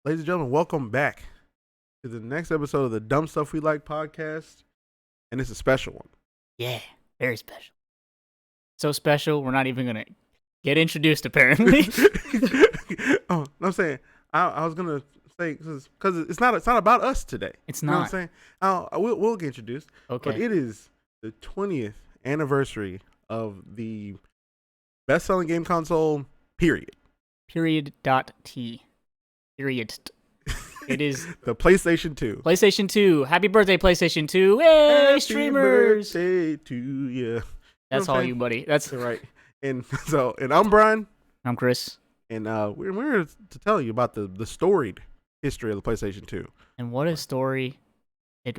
Ladies and gentlemen, welcome back to the next episode of the Dumb Stuff We Like podcast, and it's a special one. Yeah, very special. So special, we're not even gonna get introduced. Apparently, Oh, I'm saying I was gonna say because it's not about us today. it's You know what I'm not. saying? We'll get introduced, but Okay. it is the 20th anniversary of the best-selling game console. Period. Period. Dot T. Period. It is The PlayStation 2. PlayStation 2. Happy birthday, PlayStation 2! Hey, Happy streamers! birthday to you. That's all you, buddy. That's Right. And and I'm Brian. I'm Chris. And we're here to tell you about the storied history of the PlayStation 2. And what a story! It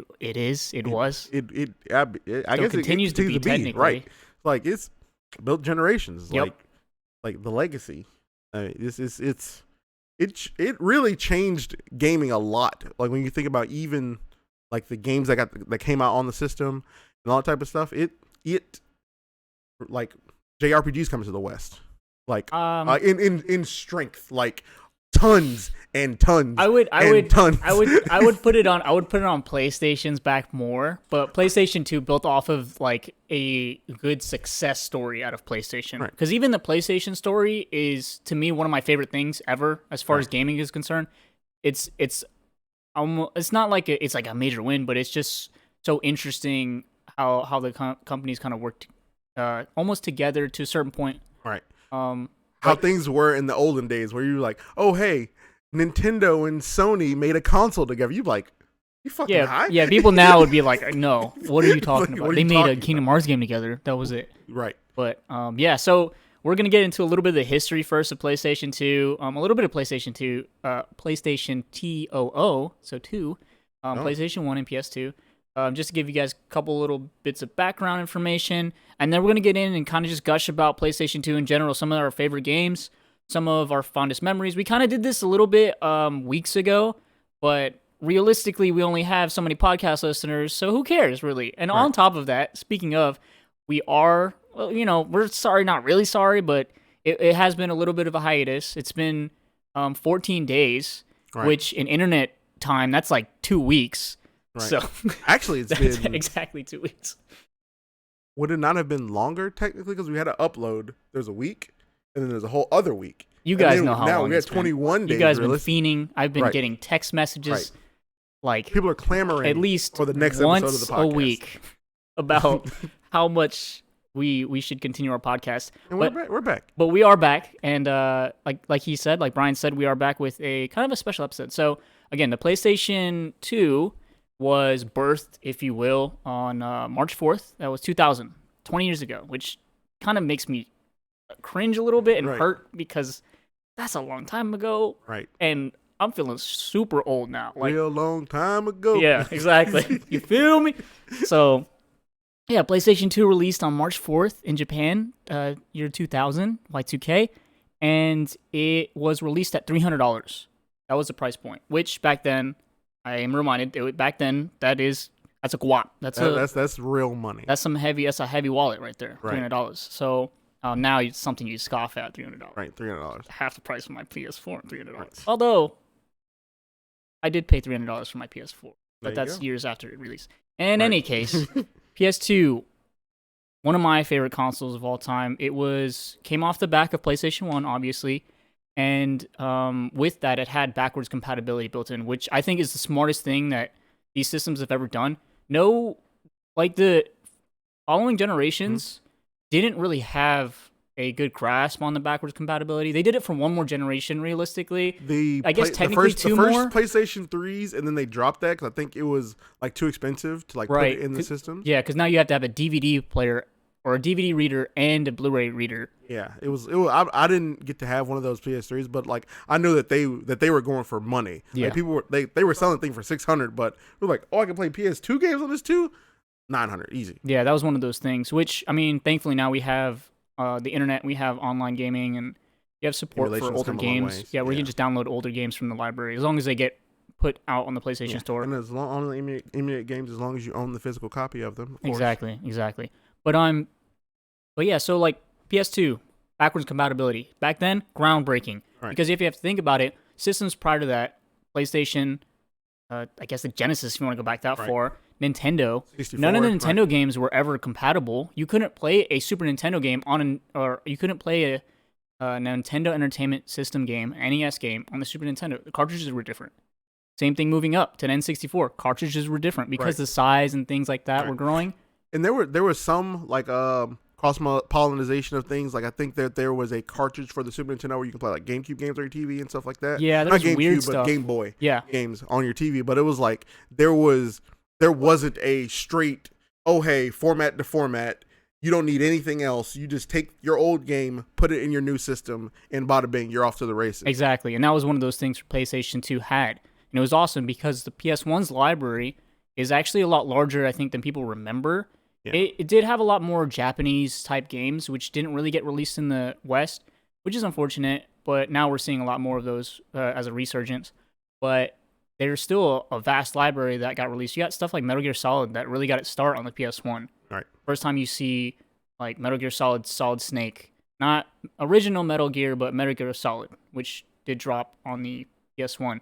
was. I guess continues it to be technically right. Like it's built generations. Yep. Like the legacy. It really changed gaming a lot. Like when you think about even like the games that came out on the system and all that type of stuff. It like JRPGs coming to the West. Like in strength, like tons and tons. I would tons. I would put it on PlayStation's back more, but PlayStation 2 built off of like a good success story out of PlayStation. Right. Because even the PlayStation story is to me one of my favorite things ever as far as gaming is concerned. It's not like it's like a major win, but it's just so interesting how the companies kind of worked almost together to a certain point. Right. How things were in the olden days where you were like, oh, hey, Nintendo and Sony made a console together. You like, you fucking high? Yeah, people now would be like, no, what are you talking Like, about? what are They you made a talking Kingdom Hearts game together. That was it. Right. But yeah, so we're going to get into a little bit of the history first of PlayStation 2, a little bit of PlayStation 2, PlayStation TOO, so 2, PlayStation 1 and PS2. Just to give you guys a couple little bits of background information. And then we're going to get in and kind of just gush about PlayStation 2 in general, some of our favorite games, some of our fondest memories. We kind of did this a little bit weeks ago, but realistically, we only have so many podcast listeners, so who cares, really? And on top of that, speaking of, we are, well, we're sorry, not really sorry, but it has been a little bit of a hiatus. It's been 14 days, which in internet time, that's like 2 weeks. Right. So actually, it's been exactly 2 weeks. Would it not have been longer technically because we had to upload? There's a week, and then there's a whole other week. You guys know how long we had 21 days. You guys have been fiending. I've been getting text messages like people are clamoring at least for the next once episode of the podcast a week about how much we should continue our podcast. And we're back. But we are back, and like he said, like Brian said, we are back with a kind of a special episode. So again, the PlayStation 2 was birthed, if you will, on March 4th. That was 2000, 20 years ago, which kind of makes me cringe a little bit and hurt because that's a long time ago. Right. And I'm feeling super old now. Like, real long time ago. Yeah, exactly. You feel me? So, yeah, PlayStation 2 released on March 4th in Japan, year 2000, Y2K, and it was released at $300. That was the price point, which back then, I am reminded, back then, that's a guap. That's real money. That's a heavy wallet right there, $300. So now it's something you scoff at, $300. Right, $300. Half the price of my PS4, $300. Right. Although, I did pay $300 for my PS4, but that's go. years after it released. In any case, PS2, one of my favorite consoles of all time. It came off the back of PlayStation 1, obviously. And with that, it had backwards compatibility built in, which I think is the smartest thing that these systems have ever done. No, like the following generations didn't really have a good grasp on the backwards compatibility. They did it for one more generation, realistically. I guess technically two more. The first PlayStation 3s, and then they dropped that because I think it was like too expensive to like put it in the system. Yeah, because now you have to have a DVD player or a DVD reader and a Blu-ray reader. Yeah, it was. I didn't get to have one of those PS3s, but like I knew that they were going for money. Yeah, like, people were they were selling the thing for $600, but we're like, oh, I can play PS2 games on this too, $900 easy. Yeah, that was one of those things. Which I mean, thankfully now we have the internet, we have online gaming, and you have support for older games. Yeah, where you can just download older games from the library as long as they get put out on the PlayStation Store. And as long only emulate games as long as you own the physical copy of them. Of Exactly. But yeah, so like PS2, backwards compatibility. Back then, groundbreaking. Right. Because if you have to think about it, systems prior to that PlayStation, I guess the Genesis, if you want to go back that Right. far, Nintendo. 64, None of the right. Nintendo games were ever compatible. You couldn't play a Super Nintendo game or you couldn't play a Nintendo Entertainment System game, NES game on the Super Nintendo. The cartridges were different. Same thing moving up to N64. Cartridges were different because Right. the size and things like that Right. were growing. And there was some like cross pollination of things. Like I think that there was a cartridge for the Super Nintendo where you can play like GameCube games on your TV and stuff like that. Yeah, Not there's GameCube, weird but stuff. Game Boy Yeah. games on your TV. But it was like there wasn't a straight, oh hey, format to format. You don't need anything else. You just take your old game, put it in your new system, and bada bing, you're off to the races. Exactly. And that was one of those things PlayStation 2 had. And it was awesome because the PS1's library is actually a lot larger, I think, than people remember. Yeah. It did have a lot more Japanese type games, which didn't really get released in the West, which is unfortunate. But now we're seeing a lot more of those as a resurgence. But there's still a vast library that got released. You got stuff like Metal Gear Solid that really got its start on the PS1. Right. First time you see like Metal Gear Solid Snake. Not original Metal Gear, but Metal Gear Solid, which did drop on the PS1.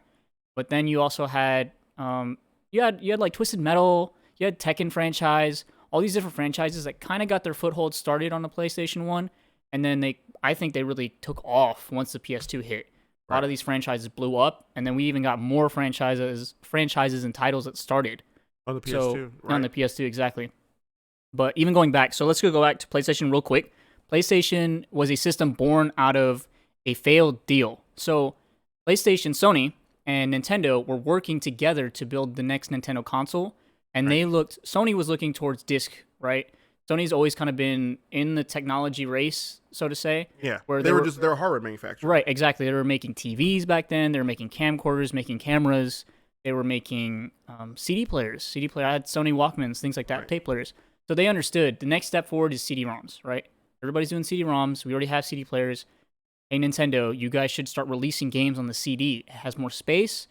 But then you also had you had like Twisted Metal, you had Tekken franchise, all these different franchises that kind of got their foothold started on the PlayStation 1, and then I think they really took off once the PS2 hit. A lot of these franchises blew up, and then we even got more franchises and titles that started On the PS2. on the PS2, exactly. But even going back, so let's go back to PlayStation real quick. PlayStation was a system born out of a failed deal. So PlayStation, Sony, and Nintendo were working together to build the next Nintendo console, and Sony was looking towards disc, right? Sony's always kind of been in the technology race, so to say. Yeah, where they're a hardware manufacturer. Right, exactly. They were making TVs back then. They were making camcorders, making cameras. They were making CD players. I had Sony Walkmans, things like that, tape players. So they understood the next step forward is CD-ROMs, right? Everybody's doing CD-ROMs. We already have CD players. Hey, Nintendo, you guys should start releasing games on the CD. It has more space.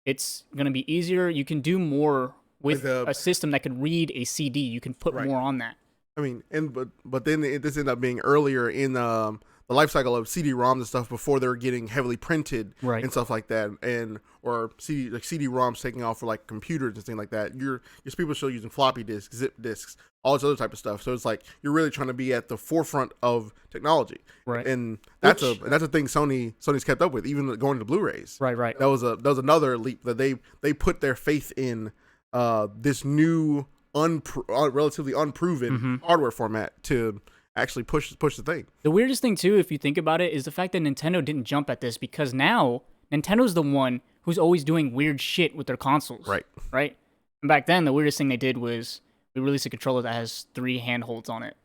It's going to be easier. You can do more with a system that could read a CD. You can put more on that. I mean, but then this ended up being earlier in the life cycle of CD-ROMs and stuff before they were getting heavily printed and stuff like that, or CD-ROMs taking off for like computers and things like that. Your people are still using floppy disks, zip disks, all this other type of stuff. So it's like you're really trying to be at the forefront of technology, right? And that's a thing Sony's kept up with, even going to Blu-rays. Right. That was another leap that they put their faith in this new relatively unproven hardware format to actually push the thing. The weirdest thing too, if you think about it, is the fact that Nintendo didn't jump at this, because now Nintendo's the one who's always doing weird shit with their consoles. Right. And back then, the weirdest thing they did was we released a controller that has 3 handholds on it,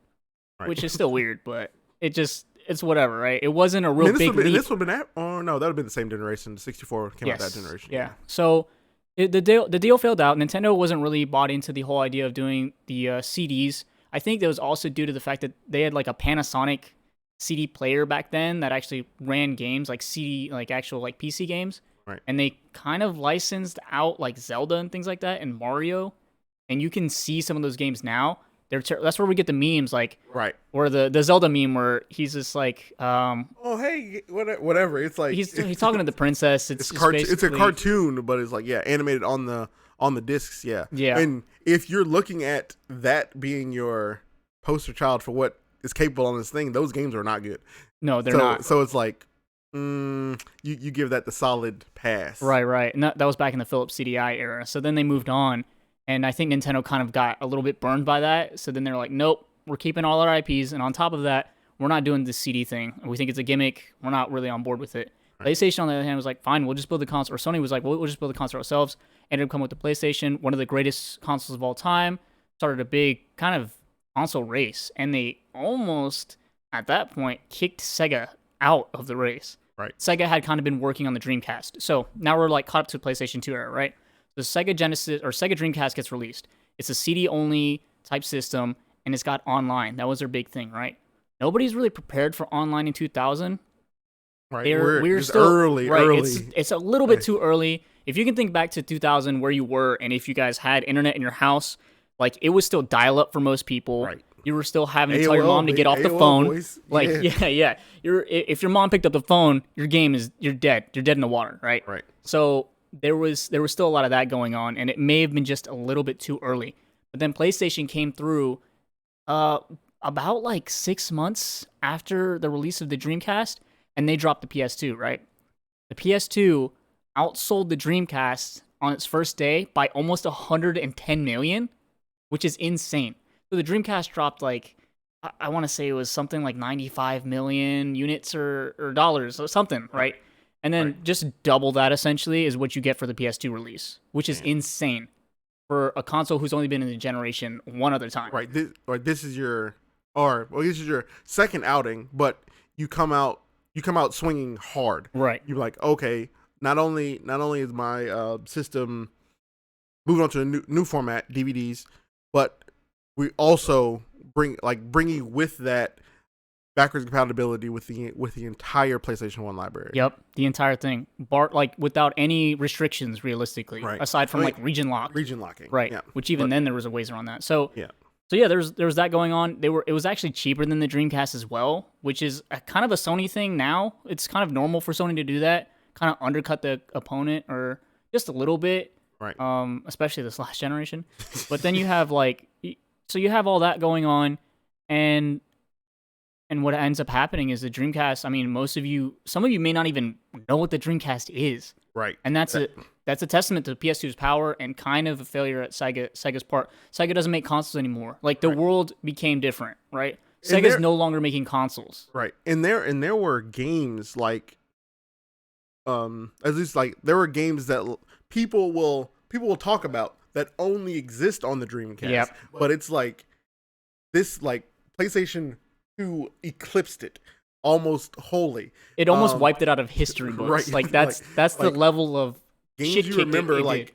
which is still weird, but it's whatever, right? It wasn't a real big leap. This would have been no, that would have been the same generation. The 64 came out that generation. Yeah. So the deal failed out. Nintendo wasn't really bought into the whole idea of doing the CDs. I think that was also due to the fact that they had like a Panasonic CD player back then that actually ran games like actual like PC games. Right. And they kind of licensed out like Zelda and things like that and Mario. And you can see some of those games now. That's where we get the memes, like or the Zelda meme where he's just like, oh hey, whatever. It's like he's talking to the princess. It's a cartoon, but it's like animated on the discs. Yeah. And if you're looking at that being your poster child for what is capable on this thing, those games are not good. No, they're not. So it's like you give that the solid pass. Right. And that was back in the Philips CDI era. So then they moved on. And I think Nintendo kind of got a little bit burned by that. So then they're like, nope, we're keeping all our IPs. And on top of that, we're not doing the CD thing. We think it's a gimmick. We're not really on board with it. Right. PlayStation, on the other hand, was like, fine, we'll just build the console. Or Sony was like, we'll just build the console ourselves. Ended up coming with the PlayStation, one of the greatest consoles of all time. Started a big kind of console race. And they almost, at that point, kicked Sega out of the race. Right. Sega had kind of been working on the Dreamcast. So now we're like caught up to PlayStation 2 era, right? The Sega Dreamcast gets released. It's a CD-only type system, and it's got online. That was their big thing, right? Nobody's really prepared for online in 2000. Right. We're still early. It's a little bit too early. If you can think back to 2000 where you were, and if you guys had internet in your house, like it was still dial-up for most people. Right. You were still having to tell your mom to get off the phone. Boys. Like, yeah. If your mom picked up the phone, you're dead. You're dead in the water, right? Right. So there was still a lot of that going on, and it may have been just a little bit too early. But then PlayStation came through about like 6 months after the release of the Dreamcast, and they dropped the PS2, right? The PS2 outsold the Dreamcast on its first day by almost 110 million, which is insane. So the Dreamcast dropped like, I want to say it was something like 95 million units or dollars or something, right? And then just double that essentially is what you get for the PS2 release, which is insane for a console who's only been in the generation one other time. Right. This is your second outing, but you come out swinging hard. Right. You're like, okay, not only is my system moving on to a new format, DVDs, but we also bringing with that backwards compatibility with the entire PlayStation 1 library. Yep, the entire thing. Without any restrictions, realistically, aside from region locking. Right. Yeah. Which then there was a ways around that. So yeah, there was that going on. It was actually cheaper than the Dreamcast as well, which is kind of a Sony thing now. It's kind of normal for Sony to do that, kind of undercut the opponent or just a little bit. Right. Especially this last generation. But then you have you have all that going on, and what ends up happening is the Dreamcast. I mean, some of you may not even know what the Dreamcast is. Right. And that's a testament to PS2's power and kind of a failure at Sega's part. Sega doesn't make consoles anymore. Like the world became different, right? Sega's no longer making consoles. Right. And there were games like at least like there were games that people will talk about that only exist on the Dreamcast. Yep. But it's like this PlayStation 2 eclipsed it almost wholly. It almost wiped it out of history books. Right. That's the level of games shit you remember like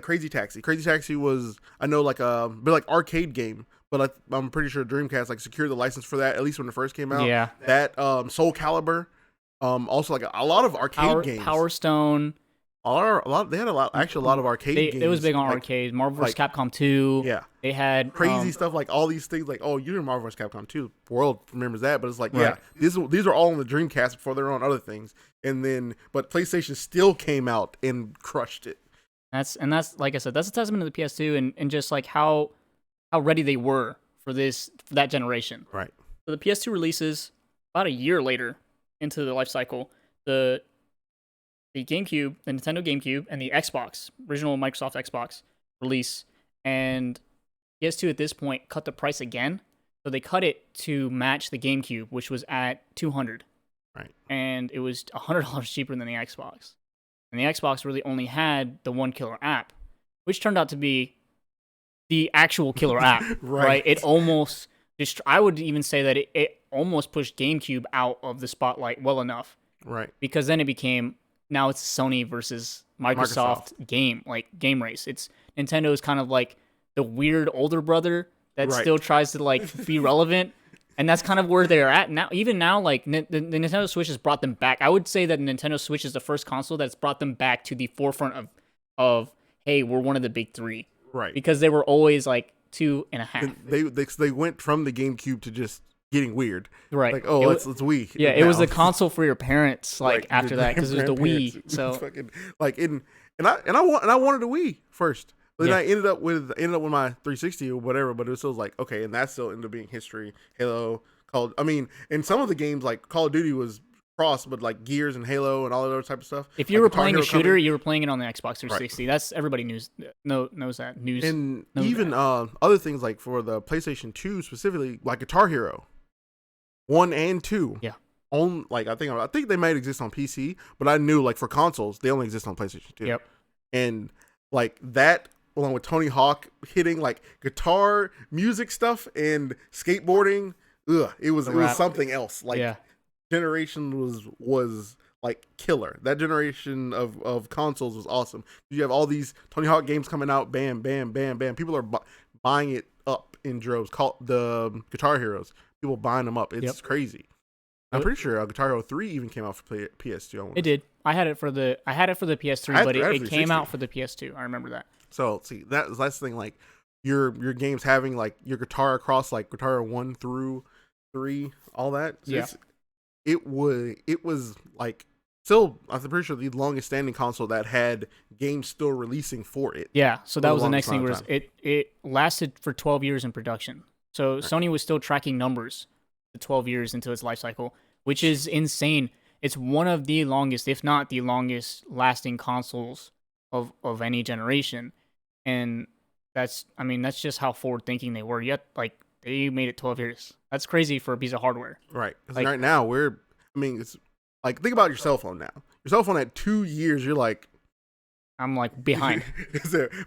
Crazy Taxi. Crazy Taxi was, I know, like a bit like arcade game, but I'm pretty sure Dreamcast secured the license for that at least when it first came out. Yeah. That Soul Calibur, also like a lot of arcade games. Power Stone. They had a lot of arcade games. It was big on arcade. Marvel vs. Capcom 2. Yeah. They had crazy stuff like all these things like, oh, you're in Marvel vs. Capcom 2. The world remembers that, but it's like, these are all on the Dreamcast before they were on other things. And then, but PlayStation still came out and crushed it. That's like I said, that's a testament to the PS2 and just like how ready they were for that generation. Right. So the PS2 releases about a year later into the life cycle. The GameCube, the Nintendo GameCube, and the Xbox, original Microsoft Xbox release, and PS2 at this point cut the price again. So they cut it to match the GameCube, which was at $200. Right. And it was $100 cheaper than the Xbox. And the Xbox really only had the one killer app, which turned out to be the actual killer app. Right. It almost, I would even say that it almost pushed GameCube out of the spotlight well enough. Right. Because then it became, now it's Sony versus Microsoft game race. It's Nintendo's kind of like the weird older brother that still tries to be relevant, and that's kind of where they're at now. Even now, the Nintendo Switch has brought them back. I would say that Nintendo Switch is the first console that's brought them back to the forefront of hey, we're one of the big three, right? Because they were always like 2.5. They went from the GameCube to just getting weird, right? Like, oh, it's Wii. Yeah, it was the console for your parents. After that, because it was the Wii. So fucking, I wanted a Wii first, but then I ended up with my 360 or whatever. But it still was like, okay, and that still ended up being history. Halo, and some of the games like Call of Duty was cross, but like Gears and Halo and all that other type of stuff. If you were playing a shooter, you were playing it on the Xbox 360. Right. That's everybody knows that. And even other things like for the PlayStation 2 specifically, like Guitar Hero 1 and 2. Yeah. I think they might exist on PC, but I knew for consoles they only exist on PlayStation 2. Yep. And that along with Tony Hawk hitting guitar, music stuff, and skateboarding, it was something else. Generation was killer. That generation of consoles was awesome. You have all these Tony Hawk games coming out, bam, bam, bam, bam. People are buying it up in droves. Called the Guitar Heroes. People buying them up. It's crazy. I'm pretty sure Guitar Hero 3 even came out for PS2. It did. I had it for the PS3, but it came out for the PS2. I remember that. So see, that's the thing. Your games having your guitar across Guitar Hero 1 through 3, all that. So it was still, I'm pretty sure, the longest standing console that had games still releasing for it. Yeah, so that was the next thing. longest Was it lasted for 12 years in production. So Sony was still tracking numbers the 12 years into its life cycle, which is insane. It's one of the longest, if not the longest, lasting consoles of any generation, and that's just how forward thinking they were. Yet, like, they made it 12 years. That's crazy for a piece of hardware. Right. 'Cause Like, right now it's like, think about your cell phone now. Your cell phone at 2 years, you're like, I'm like behind.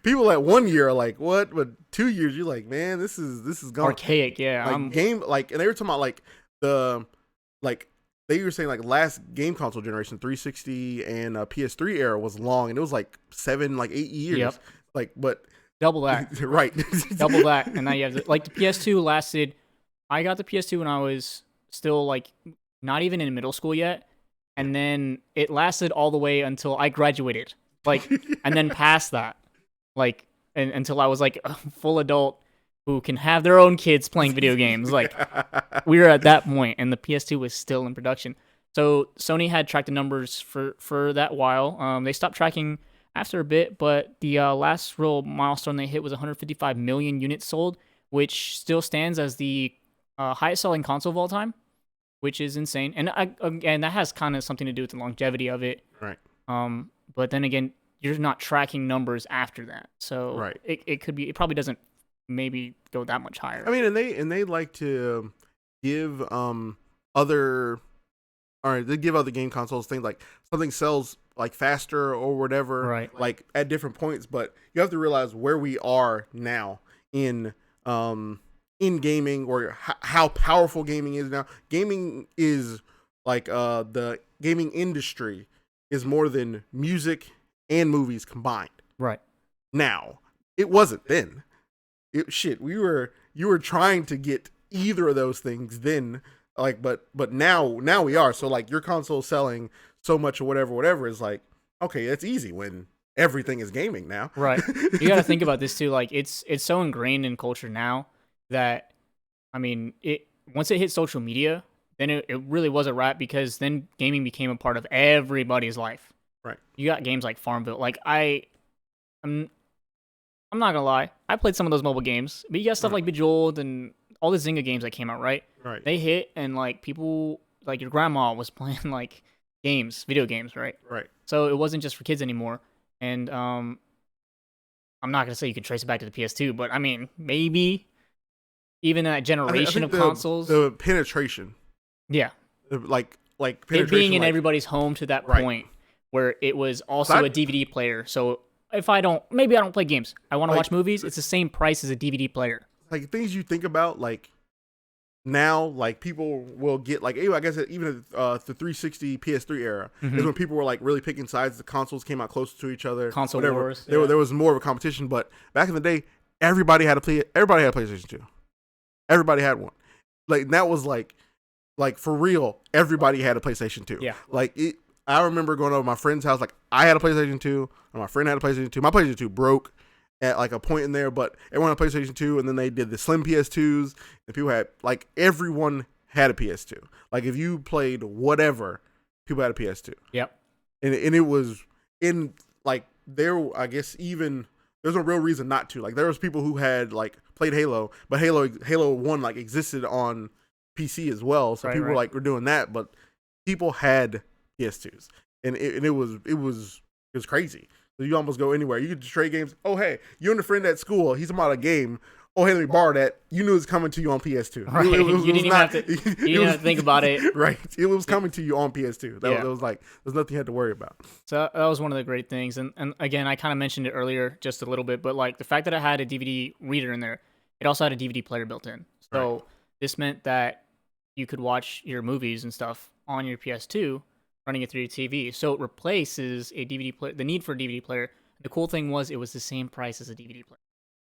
people at 1 year are like, what? But 2 years, you're like, man, this is gone. Archaic, yeah. Like I'm game, like, and they were talking about like like they were saying like last game console generation, 360 and PS3 era was long, and it was like 7, like 8 years. Yep. Like, but double that. right, Double that, and now you have like the PS2 lasted. I got the PS2 when I was still like not even in middle school yet, and then it lasted all the way until I graduated, like, and then past that, like, until I was like a full adult who can have their own kids playing video games. Like, we were at that point, and the PS2 was still in production. So Sony had tracked the numbers for that while. They stopped tracking after a bit, but the last real milestone they hit was 155 million units sold, which still stands as the highest selling console of all time, which is insane. And again, that has kind of something to do with the longevity of it. right. But then again, you're not tracking numbers after that, so Right. it could be. It probably doesn't maybe go that much higher. I mean, and they like to give other, all right, they give other game consoles things like something sells like faster or whatever, Right. like at different points. But you have to realize where we are now in gaming, or how powerful gaming is now. Gaming is like the gaming industry is more than music and movies combined. Right. Now, it wasn't then. You were trying to get either of those things then, like, but now we are. So like your console selling so much or whatever is like, okay, that's easy when everything is gaming now. Right. You got to think about this too. Like, it's so ingrained in culture now that, I mean, once it hit social media, then it really was a wrap, because then gaming became a part of everybody's life. Right. You got games like Farmville. Like, I'm not gonna lie, I played some of those mobile games, but you got stuff like Bejeweled and all the Zynga games that came out, right? Right. They hit, and like people, like your grandma was playing like video games, right? Right. So it wasn't just for kids anymore. And I'm not gonna say you can trace it back to the PS2, but I mean, maybe even that generation of consoles, the penetration, yeah, like penetration, it being in like, everybody's home to that Right. point where it was also a DVD player. So if maybe I don't play games, I want to watch movies, it's the same price as a DVD player. like things you think about, like now, like people will get like, I guess even the 360 PS3 era is when people were like really picking sides. The consoles came out closer to each other. Console whatever. wars. There was more of a competition, but back in the day, everybody had a PlayStation 2. Everybody had one. Like, that was like for real, everybody had a PlayStation 2. Yeah. Like, I remember going over to my friend's house, like I had a PlayStation 2, and my friend had a PlayStation 2. My PlayStation 2 broke at like a point in there, but everyone had a PlayStation 2, and then they did the slim PS2s, and people had, like, everyone had a PS2. Like, if you played whatever, people had a PS2. Yep. And it was in, like, I guess even there's no real reason not to. Like, there was people who had like played Halo, but Halo 1 like existed on PC as well, so people were doing that, but people had PS2s, and it was crazy. So you almost go anywhere. You could just trade games. Oh, hey, you and a friend at school, he's about a game. Oh, hey, let me borrow that. You knew it was coming to you on PS2. Right. You didn't even have to think about it. Right. It was coming to you on PS2. That was like, there's nothing you had to worry about. So that was one of the great things. And again, I kind of mentioned it earlier just a little bit, but like the fact that it had a DVD reader in there, it also had a DVD player built in. So this meant that you could watch your movies and stuff on your PS2 running it through your TV. So it replaces a DVD player, the need for a DVD player. The cool thing was it was the same price as a DVD player.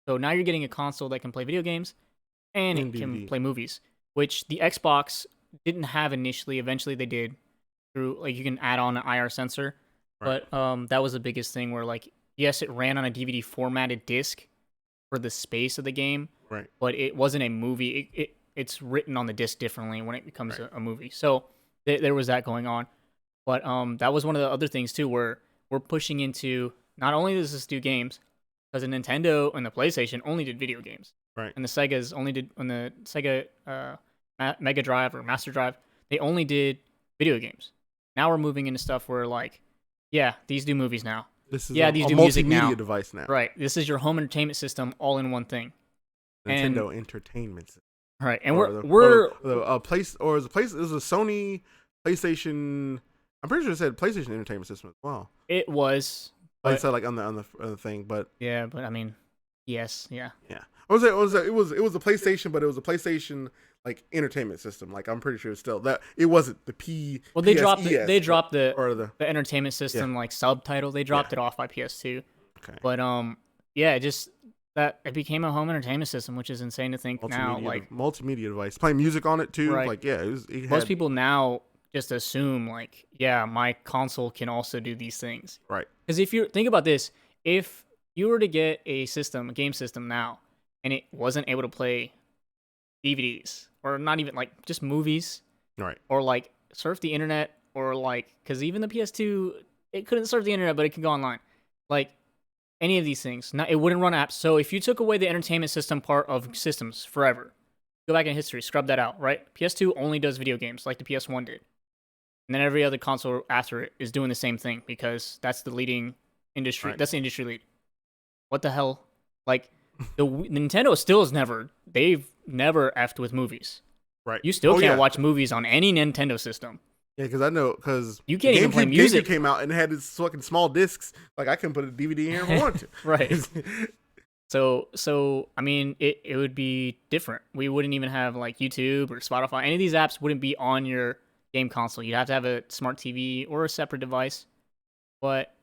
So now you're getting a console that can play video games and it can play movies, which the Xbox didn't have initially. Eventually they did through, like, you can add on an IR sensor. Right. But that was the biggest thing where, like, yes, it ran on a DVD formatted disc for the space of the game. Right. But it wasn't a movie. It's written on the disc differently when it becomes a movie. So there was that going on. But that was one of the other things too, where we're pushing into not only does this do games, because the Nintendo and the PlayStation only did video games, Right. and the Sega's only did on the Sega Mega Drive or Master Drive, they only did video games. Now we're moving into stuff where like, yeah, these do movies now. This is these a do music multimedia now. device now. Right. This is your home entertainment system all in one thing. Nintendo Entertainment System. Right. And Or it was a Sony PlayStation. I'm pretty sure it said PlayStation Entertainment System as well. It was. Like I said, like on the thing, but yeah, but I mean, yes, yeah. It was a PlayStation, but it was a PlayStation like entertainment system. Like I'm pretty sure it's still that it wasn't the P. Well, they dropped the entertainment system like subtitle. They dropped it off by PS2. Okay. But yeah, just that it became a home entertainment system, which is insane to think now. Like multimedia device, playing music on it too. Right. Like yeah, most people now just assume like, yeah, my console can also do these things. Right. Because if you think about this, if you were to get a game system now, and it wasn't able to play DVDs or not even like just movies, right, or like surf the internet, or like because even the PS2 it couldn't surf the internet, but it could go online, like any of these things, it wouldn't run apps. So if you took away the entertainment system part of systems forever, go back in history, scrub that out, right? PS2 only does video games like the PS1 did. And then every other console after it is doing the same thing because that's the leading industry. Right. That's the industry lead. What the hell? Like, Nintendo they've never effed with movies. Right. You still can't watch movies on any Nintendo system. Yeah, because you can't even play music. GameCube came out and it had its fucking small discs. Like, I couldn't put a DVD in here if I wanted to. Right. So I mean, it would be different. We wouldn't even have like YouTube or Spotify. Any of these apps wouldn't be on your game console. You'd have to have a smart TV or a separate device. But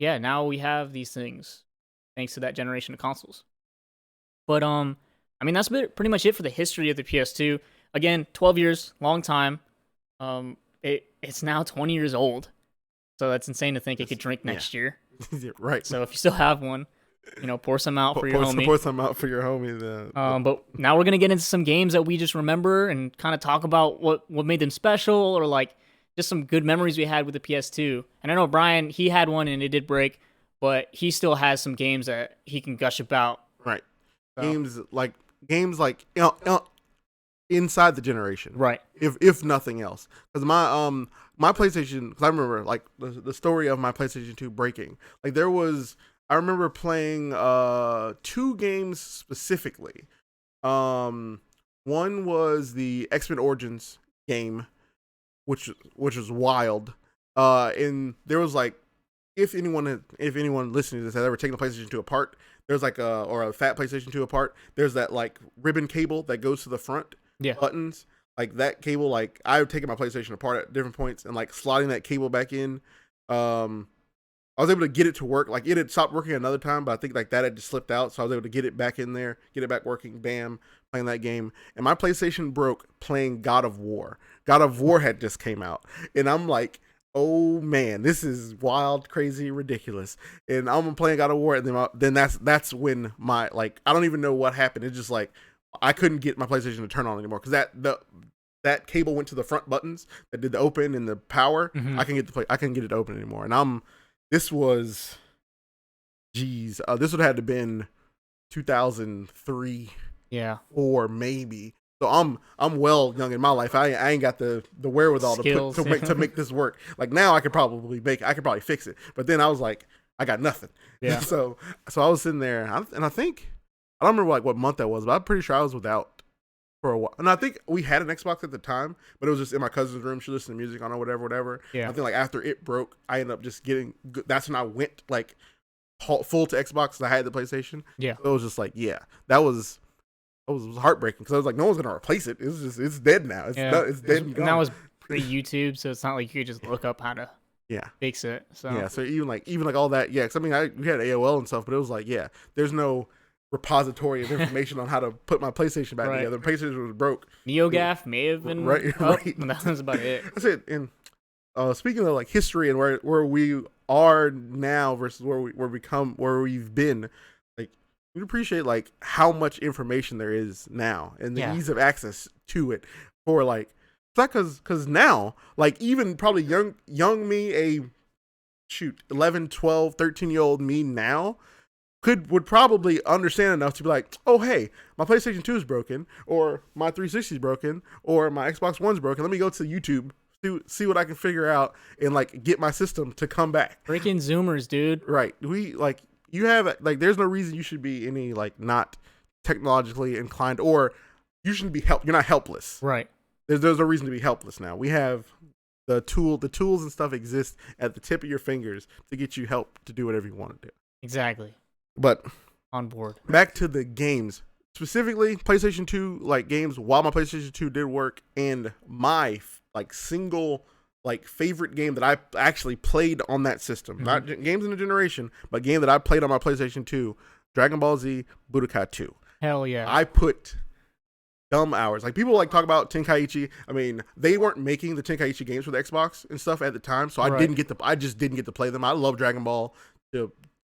yeah, now we have these things thanks to that generation of consoles. But I mean, that's pretty much it for the history of the PS2. Again, 12 years, long time. It's now 20 years old. So that's insane to think it could drink next year. Right. So if you still have one, pour some out for your homie. Pour some out for your homie. But now we're gonna get into some games that we just remember and kind of talk about what made them special, or like just some good memories we had with the PS2. And I know Brian, he had one and it did break, but he still has some games that he can gush about. Right. So. Games like inside the generation. Right. If nothing else, because my PlayStation. Because I remember like the story of my PlayStation 2 breaking. Like I remember playing 2 games specifically. One was the X-Men Origins game, which was wild. And there was like, if anyone listening to this has ever taken a PlayStation 2 apart, there's like a fat PlayStation 2 apart. There's that like ribbon cable that goes to the front buttons. Like that cable, like I've taken my PlayStation apart at different points and like sliding that cable back in. I was able to get it to work. Like it had stopped working another time, but I think like that had just slipped out. So I was able to get it back in there, get it back working. Bam, playing that game. And my PlayStation broke playing God of War. God of War had just came out, and I'm like, oh man, this is wild, crazy, ridiculous. And I'm playing God of War, and then that's when my like I don't even know what happened. It's just like I couldn't get my PlayStation to turn on anymore because that cable went to the front buttons that did the open and the power. Mm-hmm. I couldn't get it to open anymore, and this would have had to been 2003, 4 maybe. So I'm well young in my life. I ain't got the wherewithal to make this work. Like now I could probably fix it. But then I was like, I got nothing. Yeah. So I was sitting there and I think I don't remember like what month that was, but I'm pretty sure I was without for a while. And I think we had an Xbox at the time, but it was just in my cousin's room. She listened to music on it, whatever. Yeah. I think like after it broke, I ended up just that's when I went like full to Xbox because I had the PlayStation. Yeah. So it was just like, that was heartbreaking because I was like, no one's gonna replace it. It's dead now. It's dead. And that was pre-YouTube, so it's not like you could just look up how to fix it. So so even like all that, because I mean we had AOL and stuff, but it was like there's no repository of information on how to put my PlayStation back together. The PlayStation was broke. NeoGAF may have been right. That was about it. That's it. And speaking of like history and where we are now versus where we've been, like you appreciate like how much information there is now and the ease of access to it for like not because now, like even probably young me, a 11, 12, 13-year-old me now would probably understand enough to be like, oh hey, my PlayStation 2 is broken, or my 360 is broken, or my Xbox One's broken. Let me go to YouTube, see what I can figure out, and like get my system to come back. Freaking Zoomers, dude. Right. You have like, there's no reason you should be any like not technologically inclined, or you shouldn't be you're not helpless. Right. There's no reason to be helpless now. We have the tools and stuff exist at the tip of your fingers to get you help to do whatever you want to do. Exactly. But on board. Back to the games, specifically PlayStation 2 like games. While my PlayStation 2 did work, and my like single like favorite game that I actually played on that system, not games in the generation, but game that I played on my PlayStation 2, Dragon Ball Z Budokai 2. Hell yeah! I put dumb hours. Like people like talk about Tenkaichi. I mean, they weren't making the Tenkaichi games for the Xbox and stuff at the time, so I just didn't get to play them. I love Dragon Ball.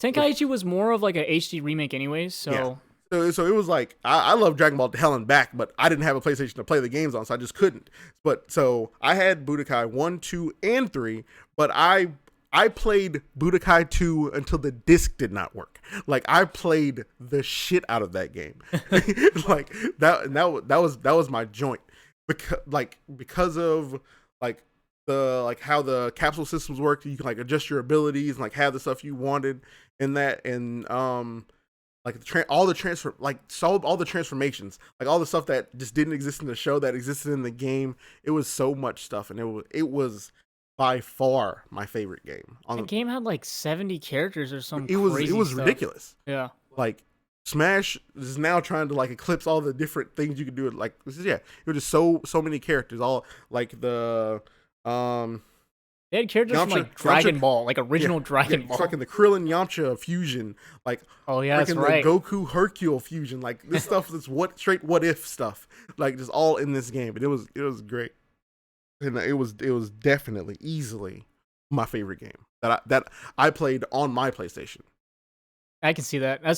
Tenkaichi was more of like a HD remake anyways, so... Yeah. So it was like, I love Dragon Ball to hell and back, but I didn't have a PlayStation to play the games on, so I just couldn't. But so I had Budokai 1, 2, and 3, but I played Budokai 2 until the disc did not work. Like I played the shit out of that game. Like that was my joint. Because of like how the capsule systems worked, you can like adjust your abilities and like have the stuff you wanted in that, and like all the transformations, like all the stuff that just didn't exist in the show that existed in the game. It was so much stuff, and it was by far my favorite game. The game had like 70 characters or something. It was ridiculous. Yeah, like Smash is now trying to like eclipse all the different things you could do. Like it was just so many characters. All like the they had characters from like Dragon Ball, like original Dragon Ball. Fucking the Krillin Yamcha fusion, like oh yeah, that's right. The Goku Hercule fusion, like this stuff is straight what if stuff, like just all in this game. And it was great, and it was definitely easily my favorite game that I played on my PlayStation. I can see that. I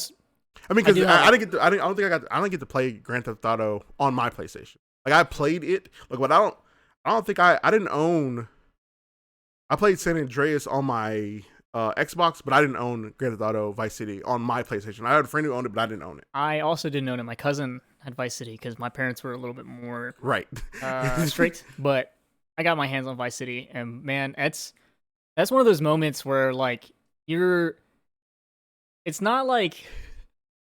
mean, because I didn't get to play Grand Theft Auto on my PlayStation. Like I played it, like, but I don't think I didn't own. I played San Andreas on my Xbox, but I didn't own Grand Theft Auto Vice City on my PlayStation. I had a friend who owned it, but I didn't own it. I also didn't own it. My cousin had Vice City because my parents were a little bit more strict. But I got my hands on Vice City, and man, that's one of those moments where like it's not like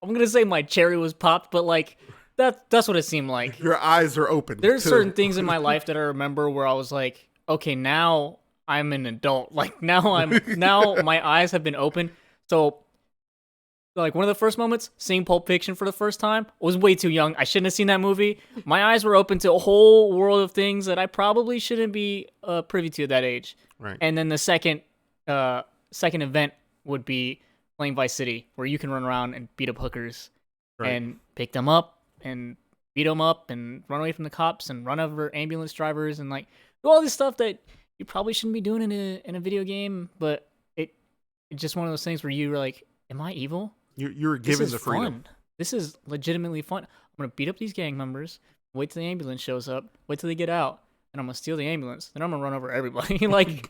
I'm gonna say my cherry was popped, but like that's what it seemed like. Your eyes are open. There's certain things in my life that I remember where I was like, okay, now I'm an adult. Like now my eyes have been opened. So like one of the first moments, seeing Pulp Fiction for the first time, I was way too young. I shouldn't have seen that movie. My eyes were open to a whole world of things that I probably shouldn't be privy to at that age. Right. And then the second event would be playing Vice City, where you can run around and beat up hookers and pick them up and beat them up and run away from the cops and run over ambulance drivers and like do all this stuff that you probably shouldn't be doing in a video game, but it's just one of those things where you were like, am I evil? You're given the freedom. Fun. This is legitimately fun. I'm going to beat up these gang members, wait till the ambulance shows up, wait till they get out, and I'm going to steal the ambulance. Then I'm going to run over everybody. like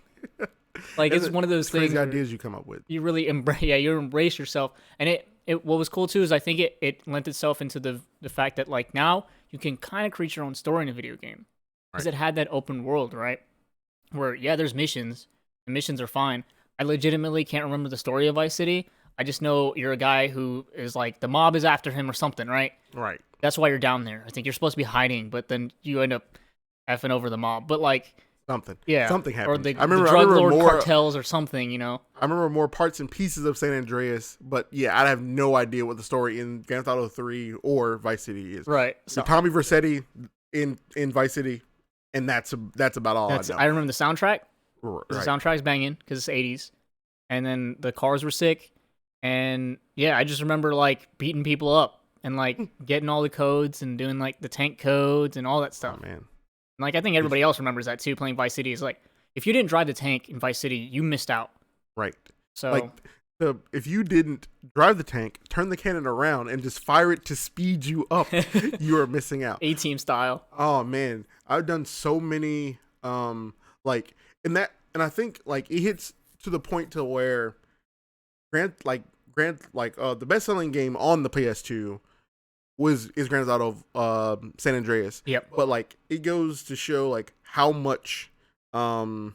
it's one of those things. Crazy ideas you come up with. You really embrace yourself. And it what was cool too is I think it lent itself into the fact that like now you can kind of create your own story in a video game. Because it had that open world, right? Where, yeah, there's missions. The missions are fine. I legitimately can't remember the story of Vice City. I just know you're a guy who is like, the mob is after him or something, right? Right. That's why you're down there. I think you're supposed to be hiding, but then you end up effing over the mob. But like... Something. Yeah. Something happened. Or the drug lord cartels or something, you know? I remember more parts and pieces of San Andreas, but yeah, I have no idea what the story in Grand Theft Auto 3 or Vice City is. Right. So Tommy Vercetti in Vice City, and that's about all I know. I remember the soundtrack. Right. The soundtrack's banging because it's 80s. And then the cars were sick. And yeah, I just remember like beating people up and like getting all the codes and doing like the tank codes and all that stuff. Oh, man. And, like I think everybody else remembers that too. Playing Vice City is like, if you didn't drive the tank in Vice City, you missed out. Right. So like if you didn't drive the tank, turn the cannon around, and just fire it to speed you up, you are missing out. A-Team style. Oh man, I've done so many like and I think like it hits to the point to where the best selling game on the PS2 is Grand Theft Auto San Andreas. Yep. But like it goes to show like how much Grand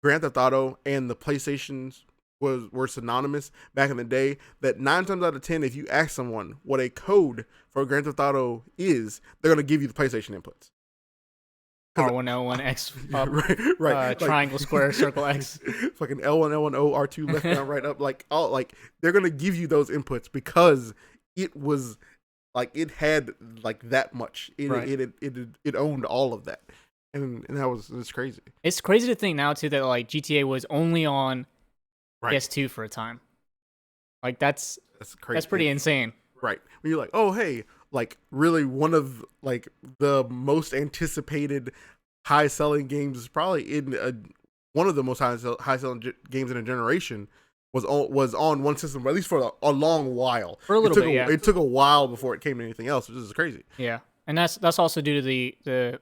Theft Auto and the PlayStations were synonymous back in the day, that 9 times out of 10, if you ask someone what a code for Grand Theft Auto is, they're gonna give you the PlayStation inputs. R1, L1, X, up, right. triangle, square, circle, X. Fucking L1, L1, O, R2, left, down, right, up. They're gonna give you those inputs because it was like it had like that much. It owned all of that, and it's crazy. It's crazy to think now too that like GTA was only on PS2 for a time. Like that's crazy. That's pretty insane. Right. When you're like, oh hey, like really one of like the most anticipated high selling games is probably in one of the most high selling games in a generation was on one system, at least for a long while. For a little bit, yeah. It took a while before it came to anything else, which is crazy. Yeah, and that's also due to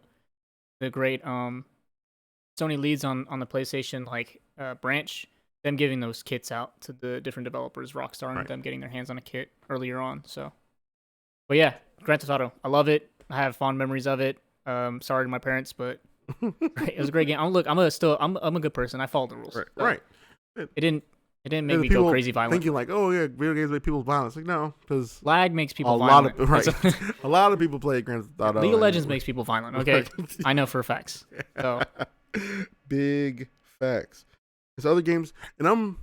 the great Sony leads on the PlayStation branch, them giving those kits out to the different developers, Rockstar, and them getting their hands on a kit earlier on. So, but yeah, Grand Theft Auto, I love it. I have fond memories of it. Sorry to my parents, but it was a great game. I'm a good person. I followed the rules. Right. It didn't make me go crazy violent. Thinking like, oh yeah, video games make people violent. Like no, because lag makes people violent. A lot of people play Grand Theft Auto. League of Legends makes people violent. Okay, I know for facts. So big facts. There's other games, and I'm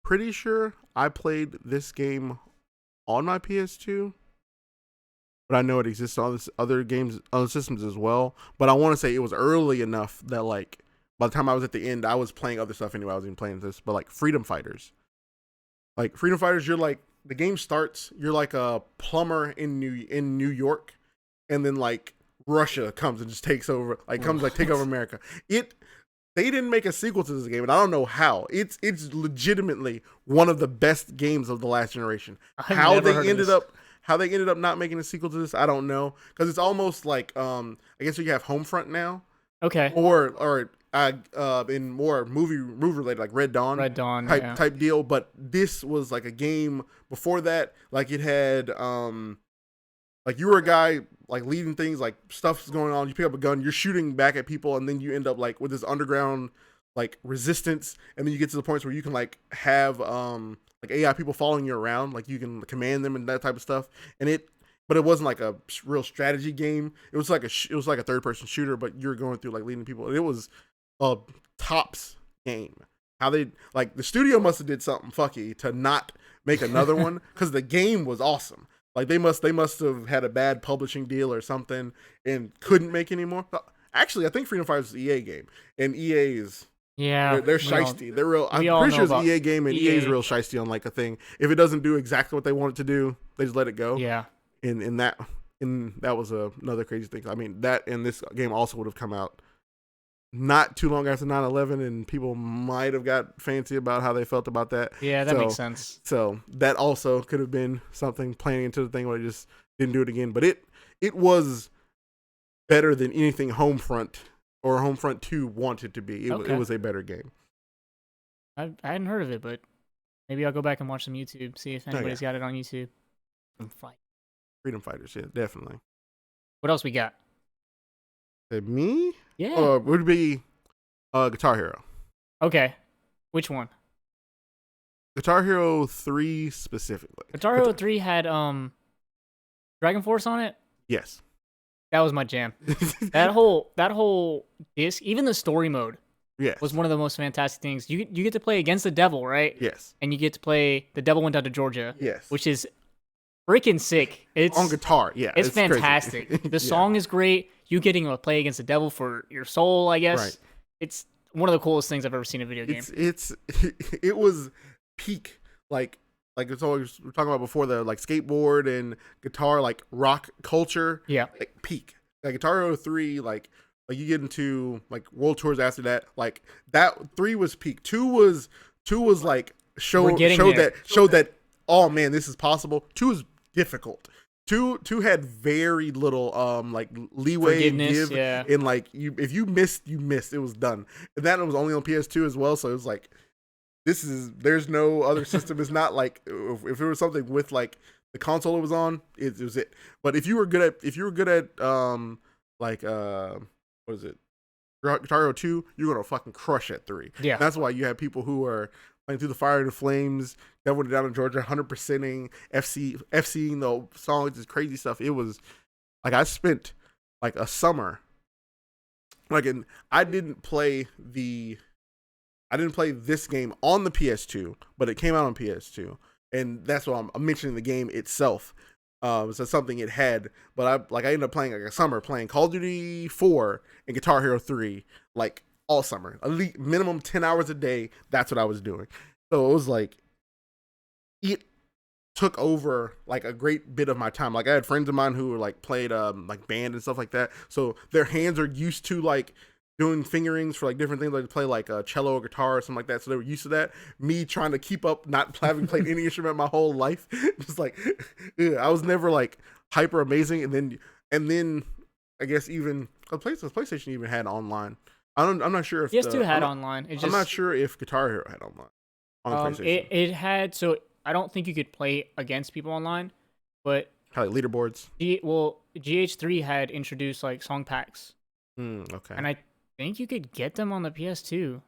pretty sure I played this game on my PS2, but I know it exists on other games, other systems as well. But I want to say it was early enough that like by the time I was at the end, I was playing other stuff anyway. I was even playing this, but like Freedom Fighters, you're like the game starts, you're like a plumber in New York, and then like Russia comes and just takes over, take over America. They didn't make a sequel to this game, and I don't know how. It's legitimately one of the best games of the last generation. How they ended up not making a sequel to this, I don't know, because it's almost like I guess you have Homefront now, okay, or in more movie related like Red Dawn type deal. But this was like a game before that, like it had like you were a guy like leading things, like stuff's going on, you pick up a gun, you're shooting back at people, and then you end up like with this underground like resistance, and then you get to the points where you can like have like AI people following you around, like you can command them and that type of stuff. But it wasn't like a real strategy game. It was like a third person shooter, but you're going through like leading people. It was a tops game. How they like the studio must have did something fucky to not make another one, because the game was awesome. Like they must have had a bad publishing deal or something and couldn't make any more. Actually, I think Freedom Fighters is an EA game, and EA is they're shiesty. They're real. I'm pretty sure it's an EA game, and EA is real shiesty on like a thing. If it doesn't do exactly what they want it to do, they just let it go. Yeah. And that was another crazy thing. I mean, that and this game also would have come out not too long after 9/11, and people might have got fancy about how they felt about that. Yeah, that makes sense. So that also could have been something playing into the thing where they just didn't do it again. But it was better than anything Homefront or Homefront 2 wanted to be. It was a better game. I hadn't heard of it, but maybe I'll go back and watch some YouTube, see if anybody's got it on YouTube. Freedom Fighters, yeah, definitely. What else we got? Me? Yeah. It would be Guitar Hero. Okay. Which one? Guitar Hero 3 specifically. Guitar Hero 3 had Dragon Force on it? Yes. That was my jam. that whole disc, even the story mode, was one of the most fantastic things. You get to play against the devil, right? Yes. And you get to play The Devil Went Down to Georgia. Yes. Which is freaking sick. It's on guitar, yeah. It's fantastic. The song is great. You getting to play against the devil for your soul, I guess. Right. It's one of the coolest things I've ever seen in a video game. It was peak like it's always we're talking about before, the like skateboard and guitar, like rock culture. Yeah. Like peak. Like Guitar Hero 3, like you get into like world tours after that. Like that 3 was peak. 2 2 was like showed there. that oh man, this is possible. 2 is difficult. Two had very little like leeway and give, yeah. and like if you missed, you missed. It was done. And that was only on PS2 as well, so it was like there's no other system. It's not like if it was something with like the console it was on, it was it. But if you were good at like what is it, Guitar Hero 2, you're gonna fucking crush at 3. Yeah, and that's why you have people who are playing Through the Fire and the Flames, Devil Down in Georgia, 100%ing FCing the songs, is crazy stuff. It was like I spent like a summer, like, and I didn't play this game on the PS2, but it came out on PS2, and that's why I'm mentioning the game itself. So something it had, but I ended up playing like a summer playing Call of Duty 4 and Guitar Hero 3 like all summer, at least minimum 10 hours a day. That's what I was doing. So it was like it took over like a great bit of my time. Like I had friends of mine who were like played like band and stuff like that, so their hands are used to like doing fingerings for like different things, like to play like cello or guitar or something like that, so they were used to that. Me trying to keep up, not having played any instrument my whole life, just like yeah, I was never like hyper amazing. And then I guess even PlayStation even had online. I'm not sure if PS2 had online. I'm not sure if Guitar Hero had online on PlayStation. It had, so I don't think you could play against people online, but like leaderboards. GH3 had introduced like song packs. Okay. And I think you could get them on the PS2.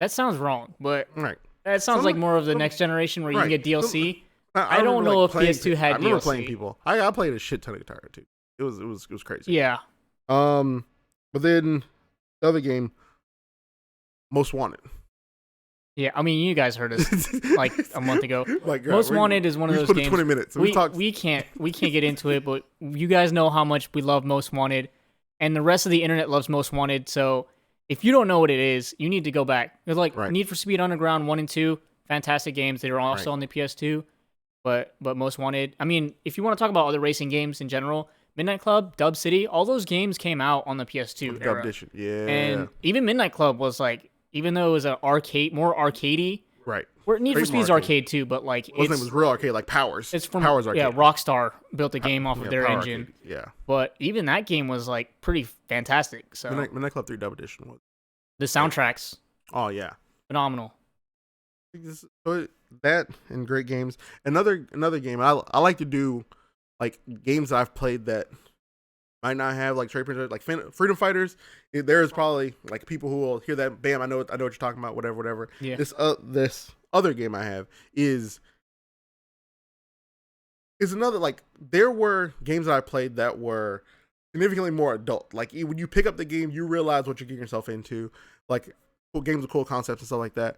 That sounds wrong, but right. That sounds like more of the next generation where you can get DLC. I don't know if PS2 had DLC. I remember playing people. I played a shit ton of Guitar Hero too. It was crazy. Yeah. But then the other game, Most Wanted. Yeah, I mean, you guys heard us like a month ago. Like, Most Wanted is one of those games. 20 minutes. We can't get into it, but you guys know how much we love Most Wanted, and the rest of the internet loves Most Wanted. So if you don't know what it is, you need to go back. It's like Need for Speed Underground 1 and 2, fantastic games. They were also on the PS2, but Most Wanted. I mean, if you want to talk about other racing games in general, Midnight Club, Dub City, all those games came out on the PS2 era. Dub Edition, yeah. And even Midnight Club was like, even though it was an arcade, more arcadey. Right. Where Need for Speed's arcade too, but like it was real arcade, like Powers. It's from Powers arcade. Yeah, Rockstar built a game off of their engine. Arcade. Yeah. But even that game was like pretty fantastic. So Midnight Club 3 Dub Edition was. The soundtracks. Oh yeah. Phenomenal. So that and great games. Another game I like to do, like games that I've played that might not have like trade printers, like Freedom Fighters. There is probably like people who will hear that, bam, I know what you're talking about, whatever. Yeah. This other game I have is another, like, there were games that I played that were significantly more adult. Like when you pick up the game, you realize what you're getting yourself into. Like cool games with cool concepts and stuff like that.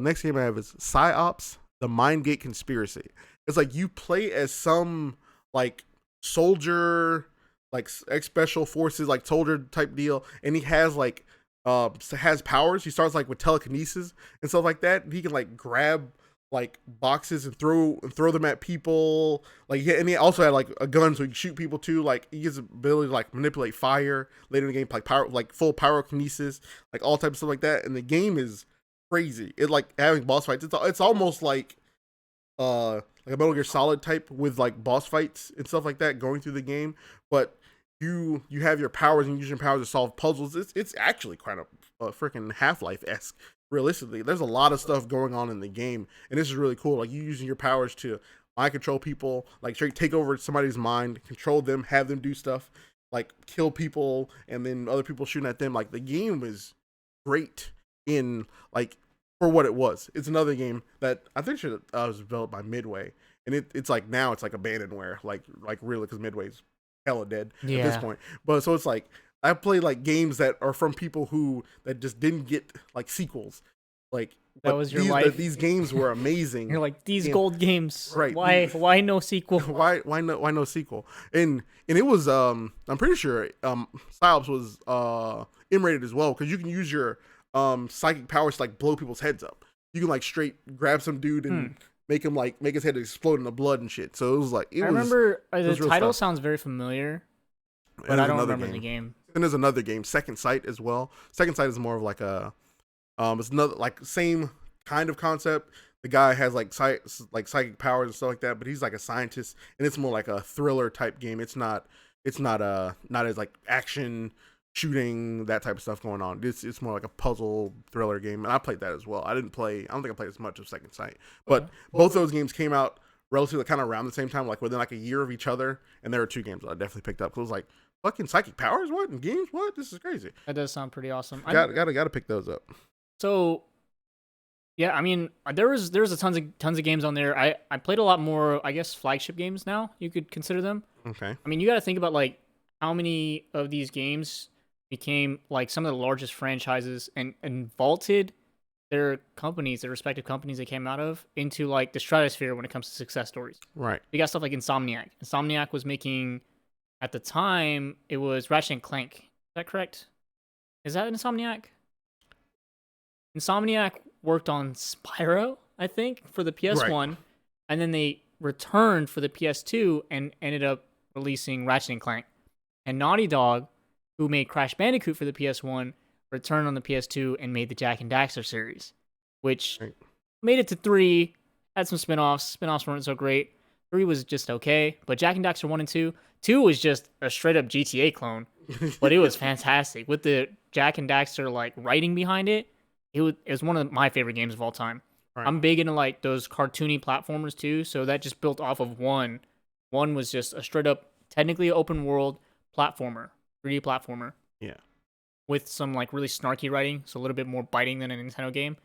Next game I have is PsyOps: The Mindgate Conspiracy. It's like you play as some like soldier, like special forces, like soldier type deal, and he has like has powers. He starts like with telekinesis and stuff like that. He can like grab like boxes and throw them at people. Like and he also had like a gun, so he can shoot people too. Like he has the ability to like manipulate fire later in the game, like power, like full pyrokinesis, like all types of stuff like that. And the game is crazy. It like having boss fights. It's almost like a Metal Gear Solid type with like boss fights and stuff like that going through the game, but you have your powers and use your powers to solve puzzles. It's actually kind of freaking Half-Life-esque. Realistically, there's a lot of stuff going on in the game, and this is really cool. Like you using your powers to mind control people, like take over somebody's mind, control them, have them do stuff, like kill people, and then other people shooting at them. Like the game was great in like for what it was. It's another game that I think was developed by Midway, and it's like now it's like abandonware, like really, because Midway's hella dead at this point. But so it's like I play like games that are from people that just didn't get like sequels. Like that was your life. These games were amazing. You're like, these gold games, right? Why no sequel? why no sequel? And it was I'm pretty sure PsyOps was M-rated as well, because you can use your psychic powers to like blow people's heads up. You can like straight grab some dude and make his head explode in the blood and shit. So it was like I remember the title sounds very familiar, but I don't remember the game. And there's another game, Second Sight, as well. Second Sight is more of like a it's another like same kind of concept. The guy has like psychic powers and stuff like that, but he's like a scientist, and it's more like a thriller type game. It's not not as like action shooting, that type of stuff going on. It's more like a puzzle thriller game, and I played that as well. I don't think I played as much of Second Sight, but both those games came out relatively kind of around the same time, like within like a year of each other. And there were two games that I definitely picked up. So it was like, fucking psychic powers, what, in games, what? This is crazy. That does sound pretty awesome. Gotta pick those up. So yeah, I mean, there was a tons of games on there. I played a lot more, I guess, flagship games now. You could consider them. Okay. I mean, you got to think about like how many of these games became like some of the largest franchises and vaulted their respective companies they came out of into like the stratosphere when it comes to success stories. Right. You got stuff like Insomniac. Insomniac was making, at the time, it was Ratchet and Clank. Is that correct? Is that Insomniac? Insomniac worked on Spyro, I think, for the PS1, right. And then they returned for the PS2 and ended up releasing Ratchet and Clank. And Naughty Dog, who made Crash Bandicoot for the PS1, returned on the PS2 and made the Jak and Daxter series, which made it to 3, had some spin-offs. Spin-offs weren't so great. 3 was just okay, but Jak and Daxter 1 and 2. 2 was just a straight-up GTA clone, but it was fantastic. With the Jak and Daxter, like, writing behind it, it was one of my favorite games of all time. Right. I'm big into, like, those cartoony platformers, too, so that just built off of 1. 1 was just a straight-up, technically open-world platformer, 3D platformer. Yeah. With some like really snarky writing, so a little bit more biting than a Nintendo game.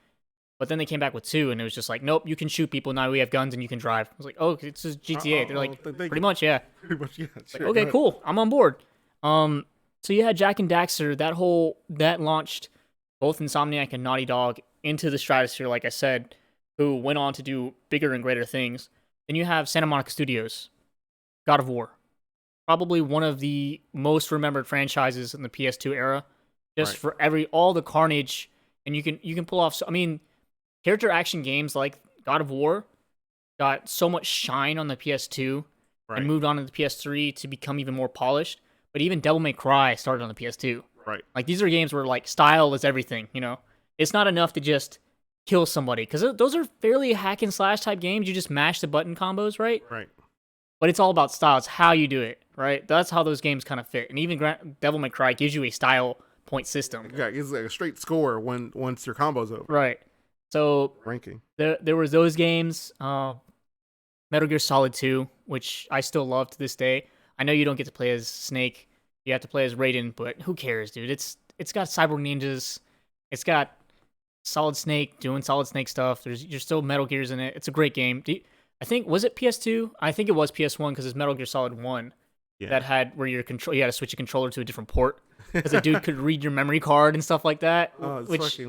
But then they came back with 2, and it was just like, nope, you can shoot people now. We have guns and you can drive. I was like, oh, it's just GTA. They're like, pretty much, yeah. Pretty much, yeah. Sure, like, okay, cool. I'm on board. So you had Jak and Daxter. That launched both Insomniac and Naughty Dog into the stratosphere, like I said, who went on to do bigger and greater things. Then you have Santa Monica Studios, God of War, probably one of the most remembered franchises in the PS2 era. Just for all the carnage, and you can pull off. I mean, character action games like God of War got so much shine on the PS2 and moved on to the PS3 to become even more polished. But even Devil May Cry started on the PS2. Right. Like these are games where like style is everything. You know, it's not enough to just kill somebody because those are fairly hack and slash type games. You just mash the button combos, right? Right. But it's all about style. It's how you do it, right? That's how those games kind of fit. And even Devil May Cry gives you a style point system. Yeah, it's like a straight score once your combo's over. Right. So ranking. There was those games. Metal Gear Solid 2, which I still love to this day. I know you don't get to play as Snake. You have to play as Raiden, but who cares, dude? It's got cyborg ninjas. It's got Solid Snake doing Solid Snake stuff. There's still Metal Gears in it. It's a great game. I think, was it PS2? I think it was PS1 because it's Metal Gear Solid 1. Yeah. That had where you had to switch a controller to a different port because the dude could read your memory card and stuff like that. Oh, which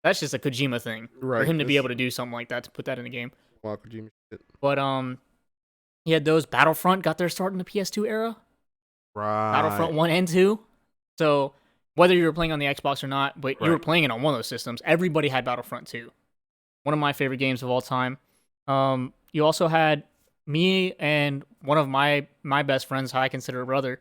that's just a Kojima thing for him to be able to do something like that, to put that in a game. Wow, Kojima shit. But he had those. Battlefront got their start in the PS2 era. Right. Battlefront 1 and 2. So whether you were playing on the Xbox or not, but you were playing it on one of those systems, everybody had Battlefront 2. One of my favorite games of all time. You also had me and one of my best friends, how I consider a brother,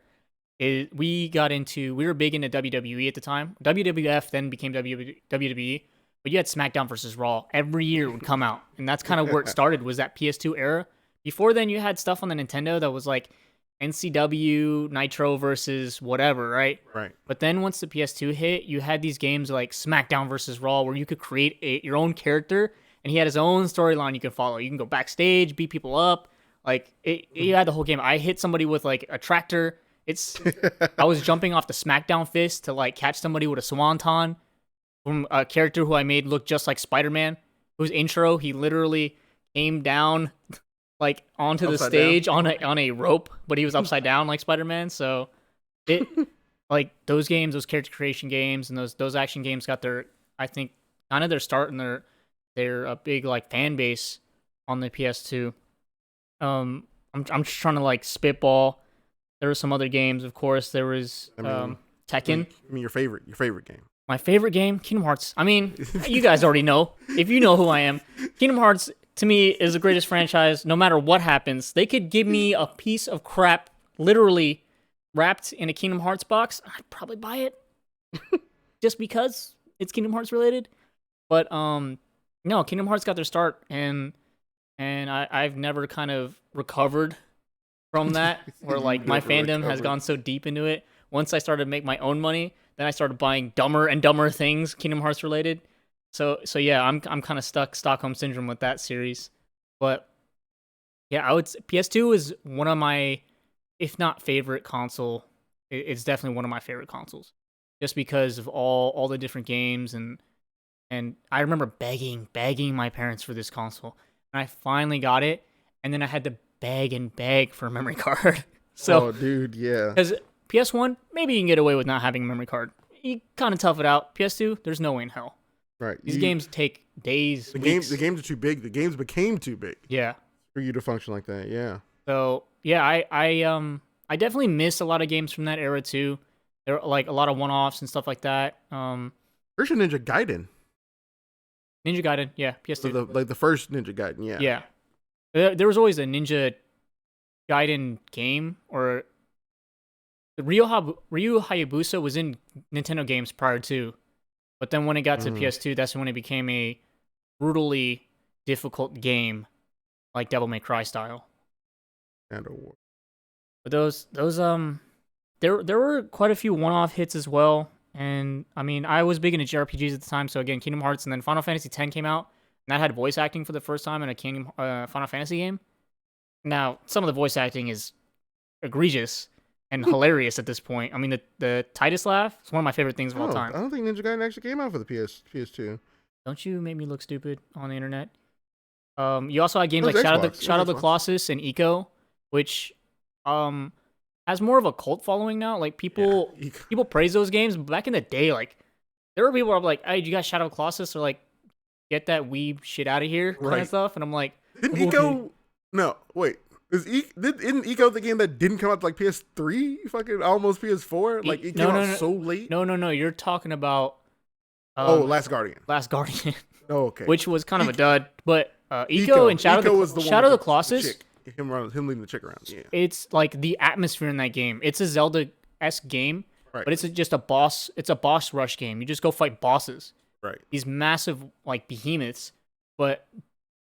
we were big into WWE at the time. WWF then became WWE, but you had SmackDown versus Raw. Every year would come out, and that's kind of where it started, was that PS2 era. Before then, you had stuff on the Nintendo that was like NCW, Nitro versus whatever, right? Right. But then once the PS2 hit, you had these games like SmackDown versus Raw where you could create your own character, and he had his own storyline you can follow. You can go backstage, beat people up. Like, you had the whole game. I hit somebody with, like, a tractor. I was jumping off the SmackDown fist to, like, catch somebody with a swanton from a character who I made look just like Spider-Man, whose intro, he literally came down, like, onto the stage on a rope, but he was upside down like Spider-Man. So, like, those games, those character creation games, and those action games got I think, kind of their start in their a big, like, fan base on the PS2. I'm just trying to like spitball. There were some other games, of course. There was Tekken. I mean, your favorite game. My favorite game, Kingdom Hearts. I mean, you guys already know. If you know who I am, Kingdom Hearts to me is the greatest franchise. No matter what happens, they could give me a piece of crap, literally wrapped in a Kingdom Hearts box. I'd probably buy it, just because it's Kingdom Hearts related. But No, Kingdom Hearts got their start, and I've never kind of recovered from that, where You like my never fandom has recovered. gone so deep into it. Once I started to make my own money, then I started buying dumber and dumber things Kingdom Hearts related. So yeah, I'm kind of stuck Stockholm syndrome with that series. But yeah, I would PS2 is one of my, if not favorite console, it's definitely one of my favorite consoles, just because of all the different games and I remember begging my parents for this console, and I finally got it, and then I had to beg and beg for a memory card. So Oh, dude, yeah. because PS1, maybe you can get away with not having a memory card. You kind of tough it out. PS2, there's no way in hell. Right. These games take days, weeks. The games are too big. The games became too big Yeah. for you to function like that. Yeah. So yeah, I definitely miss a lot of games from that era too. There are like a lot of one-offs and stuff like that. First Ninja Gaiden. Ninja Gaiden, yeah, So PS2. the first Ninja Gaiden, yeah. Yeah. There was always a Ninja Gaiden game, or the Ryu Hayabusa was in Nintendo games prior to, but then when it got to PS2, that's when it became a brutally difficult game, like Devil May Cry style. And a war. But there were quite a few one-off hits as well, and I mean I was big into JRPGs at the time, so again Kingdom Hearts, and then Final Fantasy X came out, and that had voice acting for the first time in a Final Fantasy game. Now some of the voice acting is egregious and hilarious at this point. I mean, the Titus laugh is one of my favorite things of all time. I don't think Ninja Gaiden actually came out for the PS2. Don't you make me look stupid on the internet? You also had games It was like Xbox. Shadow of the Xbox. Colossus and Eco, which has more of a cult following now. Like people praise those games, but back in the day, like there were people who were like, "Hey, you got Shadow of the Colossus?" Or like, "Get that weeb shit out of here," kind Right. of stuff. And I'm like, Didn't okay. Eco? No, wait. Isn't Eco the game that didn't come out to like PS3? Fucking almost PS4. Like it came out so late. No. You're talking about Last Guardian. Last Guardian, Oh, okay. which was kind of a dud. But Eco and Shadow was the one Shadow of with the Colossus, chick. Him leading the chick around. Yeah. it's like the atmosphere in that game. It's a Zelda-esque game, Right. but it's just a boss. It's a boss rush game. You just go fight bosses. Right. These massive like behemoths. But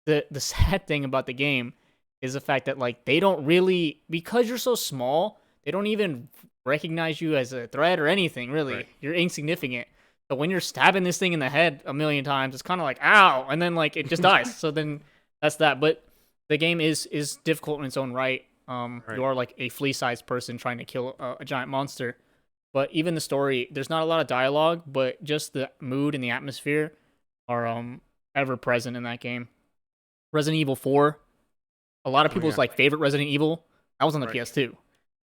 the sad thing about the game is the fact that like they don't really, because you're so small, they don't even recognize you as a threat or anything really. Right. You're insignificant. But when you're stabbing this thing in the head a million times, it's kind of like ow, and then like it just dies. So then that's that. But the game is difficult in its own right. Right. You are like a flea-sized person trying to kill a giant monster. But even the story, there's not a lot of dialogue, but just the mood and the atmosphere are ever present in that game. Resident Evil 4, a lot of people's like favorite Resident Evil, that was on the PS2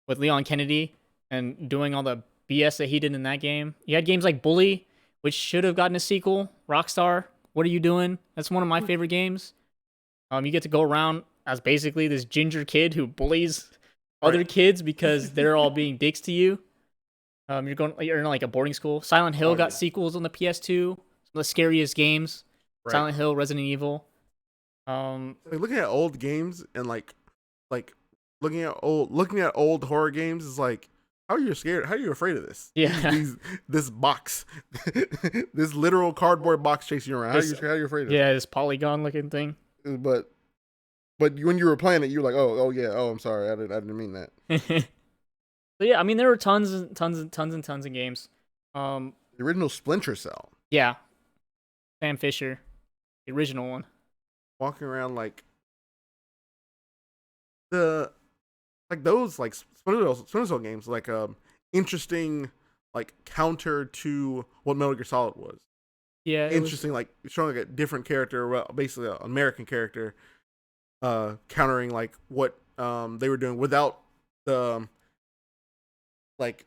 with Leon Kennedy and doing all the BS that he did in that game. You had games like Bully, which should have gotten a sequel. Rockstar, what are you doing? That's one of my favorite games. You get to go around as basically this ginger kid who bullies other kids because they're all being dicks to you. You're in like a boarding school. Silent Hill got sequels on the PS2. Some of the scariest games. Right. Silent Hill, Resident Evil. Like looking at old games and like looking at old horror games is like, how are you scared? How are you afraid of this? Yeah. This box, this literal cardboard box chasing you around. How are you afraid of? Yeah, this polygon looking thing. But when you were playing it, you were like, oh yeah, I'm sorry, I didn't mean that. So yeah, I mean there were tons of games. The original Splinter Cell. Yeah, Sam Fisher, the original one. Walking around like those like Splinter Cell games, like interesting like counter to what Metal Gear Solid was. Yeah, Interesting, like showing like a different character, well, basically an American character, countering like what they were doing without the like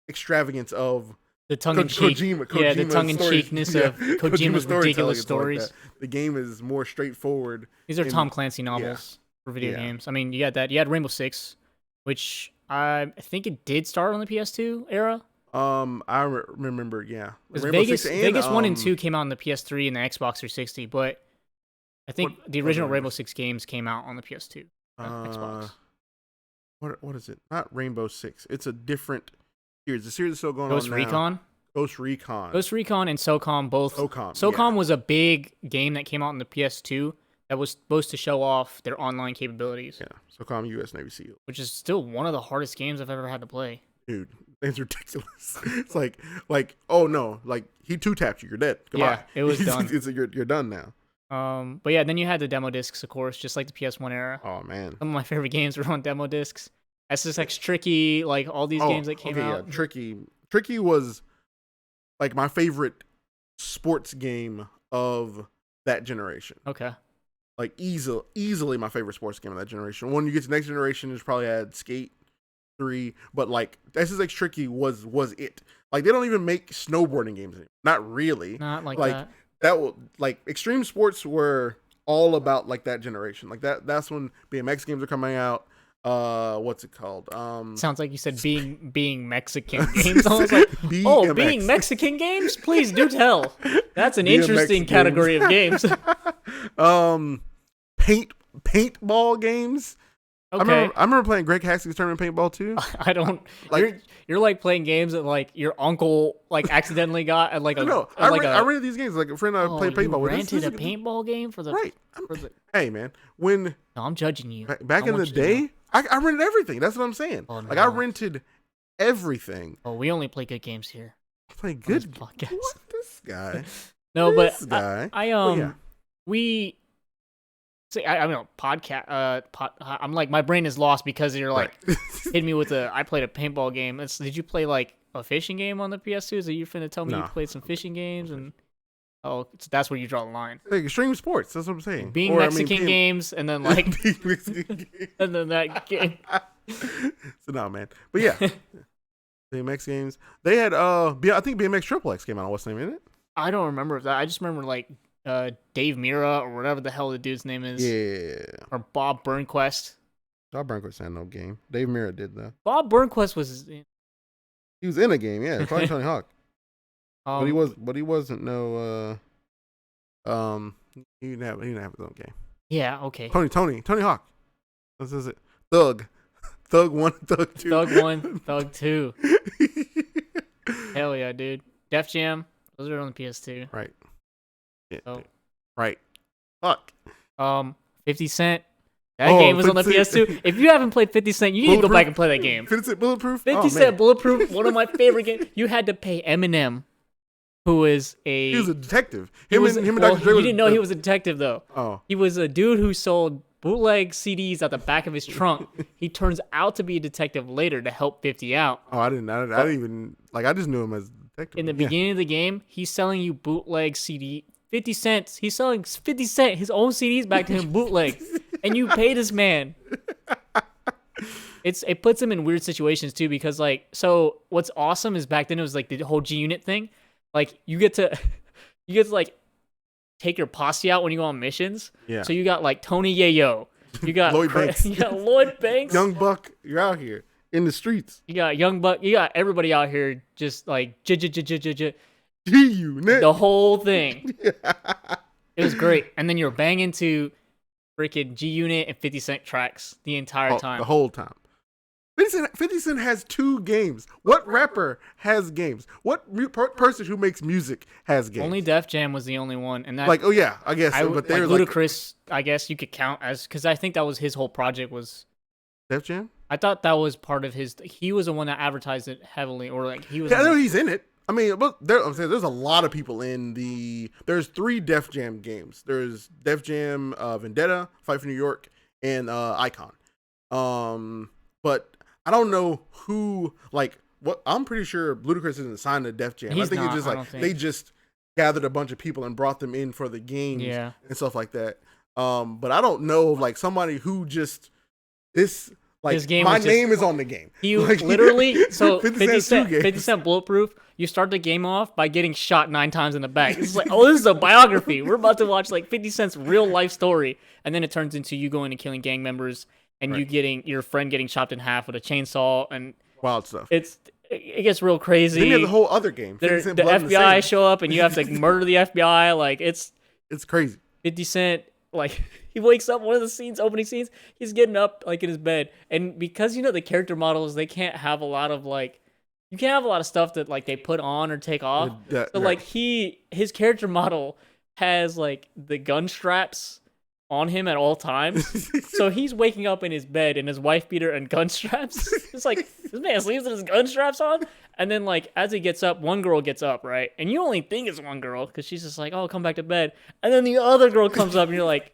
extravagance of the tongue-in-cheek, Kojima the tongue-in-cheekness of Kojima's ridiculous stories. Like the game is more straightforward. These are Tom Clancy novels for video games. I mean, you had that. You had Rainbow Six, which I think it did start on the PS2 era. I remember, yeah. Vegas 1 and 2 came out on the PS3 and the Xbox 360, but I think the original Rainbow Six games came out on the PS2, Xbox. What is it? Not Rainbow Six. It's a different series. The series is still going Ghost on now. Recon? Ghost Recon. Ghost Recon and SOCOM both. SOCOM was a big game that came out in the PS2 that was supposed to show off their online capabilities. Yeah, SOCOM U.S. Navy SEAL. Which is still one of the hardest games I've ever had to play. Dude, it's ridiculous. It's like, oh no, like he 2-tapped you, you're dead. Come on. It was done. You're done now. But yeah, then you had the demo discs, of course, just like the PS1 era. Oh man, some of my favorite games were on demo discs. SSX Tricky, like all these games that came out. Yeah, Tricky was like my favorite sports game of that generation. Okay. Like easily my favorite sports game of that generation. When you get to next generation, it's probably had Skate 3, but like SSX Tricky was it. Like they don't even make snowboarding games anymore. Not really. Not like that. That will like extreme sports were all about like that generation. Like that's when BMX games are coming out. What's it called? Sounds like you said being Mexican games. I was like, oh, being Mexican games? Please do tell. That's an interesting category of games. Paintball games. Okay. I remember playing Greg Haxley's Tournament Paintball too. I don't like. You're like playing games that like your uncle like accidentally got at like a. No, I rented these games. Like a friend I played paintball with. Rented a paintball game for the right. Hey man, when no, I'm judging you. Back in the day, I rented everything. That's what I'm saying. Oh, no. Like I rented everything. Oh, we only play good games here. Play good podcast. What this guy? No, this but guy. We. See, I mean, podcast. I'm like, my brain is lost because you're like hitting me with I played a paintball game. Did you play like a fishing game on the PS2? Is you finna tell me you played some fishing games and that's where you draw the line. Like extreme sports. That's what I'm saying. Being Mexican games and then like and then that game. So no, man. But yeah, BMX games. They had I think BMX Triple X came out. What's the name in it? I don't remember that. I just remember like. Dave Mira or whatever the hell the dude's name is. Yeah. Or Bob Burnquist. Bob Burnquist had no game. Dave Mira did though. Bob Burnquist was. He was in a game, yeah. Probably Tony Hawk. But he wasn't no. He didn't have his own game. Yeah. Okay. Tony Hawk. This is it. Thug 1, Thug 2. Thug 1, Thug 2. Hell yeah, dude. Def Jam. Those are on the PS2. Right. Yeah, oh. Right. Fuck. 50 Cent. That game was on the PS2. If you haven't played 50 Cent, you need to go back and play that game. 50 Cent Bulletproof? 50 Cent Bulletproof, one of my favorite games. You had to pay Eminem, who is He was a detective. Him and Dr. Dre. You didn't know he was a detective, though. Oh. He was a dude who sold bootleg CDs out the back of his trunk. He turns out to be a detective later to help 50 out. Oh, I didn't even, like, I just knew him as a detective. In the beginning of the game, he's selling you bootleg CD 50 cents. He's selling 50 Cent his own CDs back to him bootleg, and you pay this man. It puts him in weird situations too because like so what's awesome is back then it was like the whole G Unit thing. Like you get to like take your posse out when you go on missions. Yeah. So you got like Tony Yayo, you got Lloyd Banks, you got Lloyd Banks, Young Buck. You're out here in the streets. You got Young Buck. You got everybody out here just like G-Unit. The whole thing. It was great. And then you're banging to freaking G-Unit and 50 Cent tracks the entire time. The whole time. 50 Cent has 2 games. What rapper has games? What person who makes music has games? Only Def Jam was the only one. And that, like, oh yeah, I guess. But they're like Ludacris, I guess you could count as, because I think that was his whole project was. Def Jam? I thought that was part of his, he was the one that advertised it heavily, or like he was. Yeah, I know he's in it. I mean, but there's a lot of people in the. There's 3 Def Jam games. There's Def Jam Vendetta, Fight for New York, and Icon. But I don't know who. Like, what? I'm pretty sure Ludacris isn't signed to Def Jam. I think it's just like they just gathered a bunch of people and brought them in for the games and stuff like that. But I don't know, like somebody who just this. Like, my name is on the game. You like, literally, so 50 Cent Bulletproof, you start the game off by getting shot 9 times in the back. It's like, oh, this is a biography. We're about to watch like 50 Cent's real life story. And then it turns into you going and killing gang members and you getting your friend getting chopped in half with a chainsaw and wild stuff. It gets real crazy. Then you have the whole other game. The FBI show up and you have to like, murder the FBI. Like it's crazy. 50 Cent, like he wakes up, one of the opening scenes, he's getting up like in his bed. And because, the character models, they can't have a lot of like you can't have a lot of stuff that like they put on or take off. So Right. like his character model has like the gun straps on him at all times. So he's waking up in his bed in his wife beater and gun straps. It's like this man sleeps with his gun straps on. And then like as he gets up, one girl gets up, right? And you only think it's one girl because she's just like, "Oh, come back to bed." And then the other girl comes up, and you're like,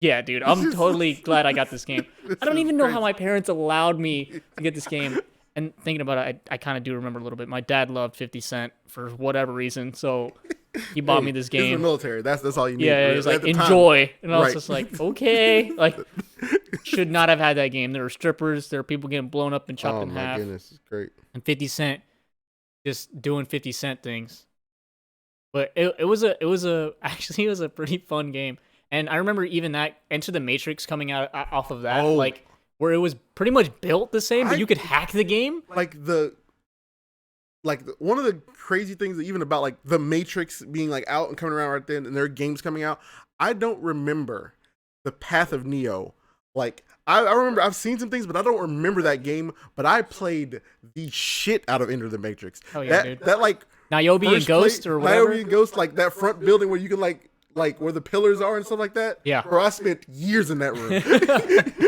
"Yeah, dude, I'm totally glad I got this game." I don't even know how my parents allowed me to get this game. And thinking about it, I kind of do remember a little bit. My dad loved 50 Cent for whatever reason, so he bought me this He's in the game. military. That's all you need. Yeah, he was like, enjoy. And I was just like, okay. Like, should not have had that game. There were strippers. There were people getting blown up and chopped in half. Oh, my goodness. It's great. And 50 Cent just doing 50 Cent things. But it was a pretty fun game. And I remember even that Enter the Matrix coming out off of that, like, where it was pretty much built the same, but you could hack the game. One of the crazy things, even about like the Matrix being like out and coming around right then, and their games coming out, I don't remember the Path of Neo. Like I remember I've seen some things, but I don't remember that game. But I played the shit out of Enter the Matrix. Oh yeah, dude. That like Niobe and Ghost or whatever. Niobe and Ghost, like that front building where you can like where the pillars are and stuff like that. Yeah. Bro, I spent years in that room.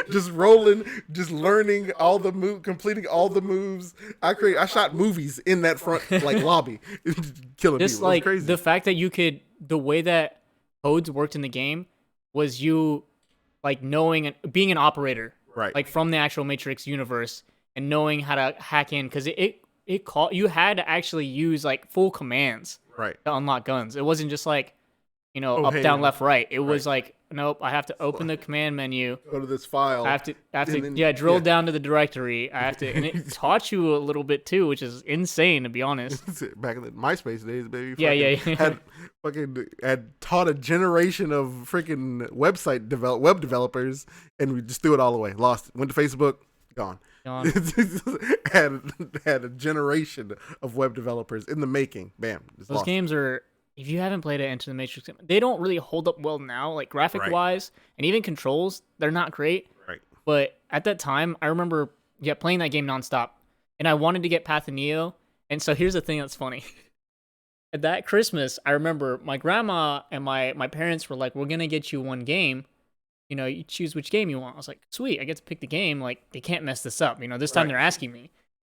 Just rolling, just learning all the completing all the moves. I shot movies in that front like lobby. Killing just people. Like crazy. the fact that you could, the way that codes worked in the game was you like knowing, being an operator. Right. Like from the actual Matrix universe and knowing how to hack in, because you had to actually use like full commands right. to unlock guns. It wasn't just like, up, hey, down, left, right. It was like, nope, I have to open the command menu. Go to this file. I have to drill down to the directory. I have to, and it taught you a little bit too, which is insane to be honest. Back in the MySpace days, baby. Yeah. Had taught a generation of freaking web developers, and we just threw it all away. Lost. Went to Facebook, gone. had a generation of web developers in the making. Bam. Those games are. If you haven't played it, Enter the Matrix, they don't really hold up well now, like graphic-wise, and even controls, they're not great. Right. But at that time, I remember playing that game nonstop, and I wanted to get Path of Neo, and so here's the thing that's funny. At that Christmas, I remember my grandma and my parents were like, we're going to get you one game. You choose which game you want. I was like, sweet, I get to pick the game. Like, they can't mess this up. This time they're asking me.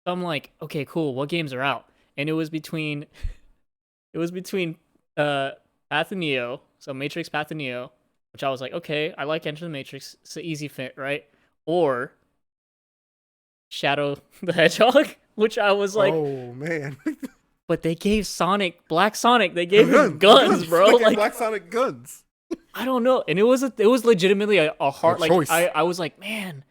So I'm like, okay, cool, what games are out? And it was between... Path of Neo, so Matrix Path of Neo, which I was like, okay, I like Enter the Matrix, it's an easy fit, right? Or Shadow the Hedgehog, which I was like, oh man. But they gave Black Sonic, they gave him guns, bro. Like Black Sonic guns. I don't know, and it was legitimately a hard choice. I was like, man,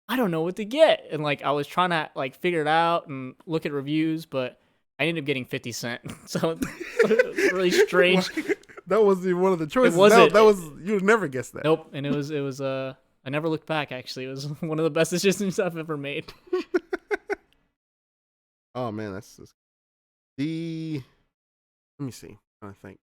I don't know what to get, and like I was trying to like figure it out and look at reviews, but I ended up getting 50 Cent, so it was really strange. That wasn't even one of the choices. It wasn't. That was you would never guess that. Nope, and it was I never looked back. Actually, it was one of the best decisions I've ever made. Oh man, that's just let me see. I think.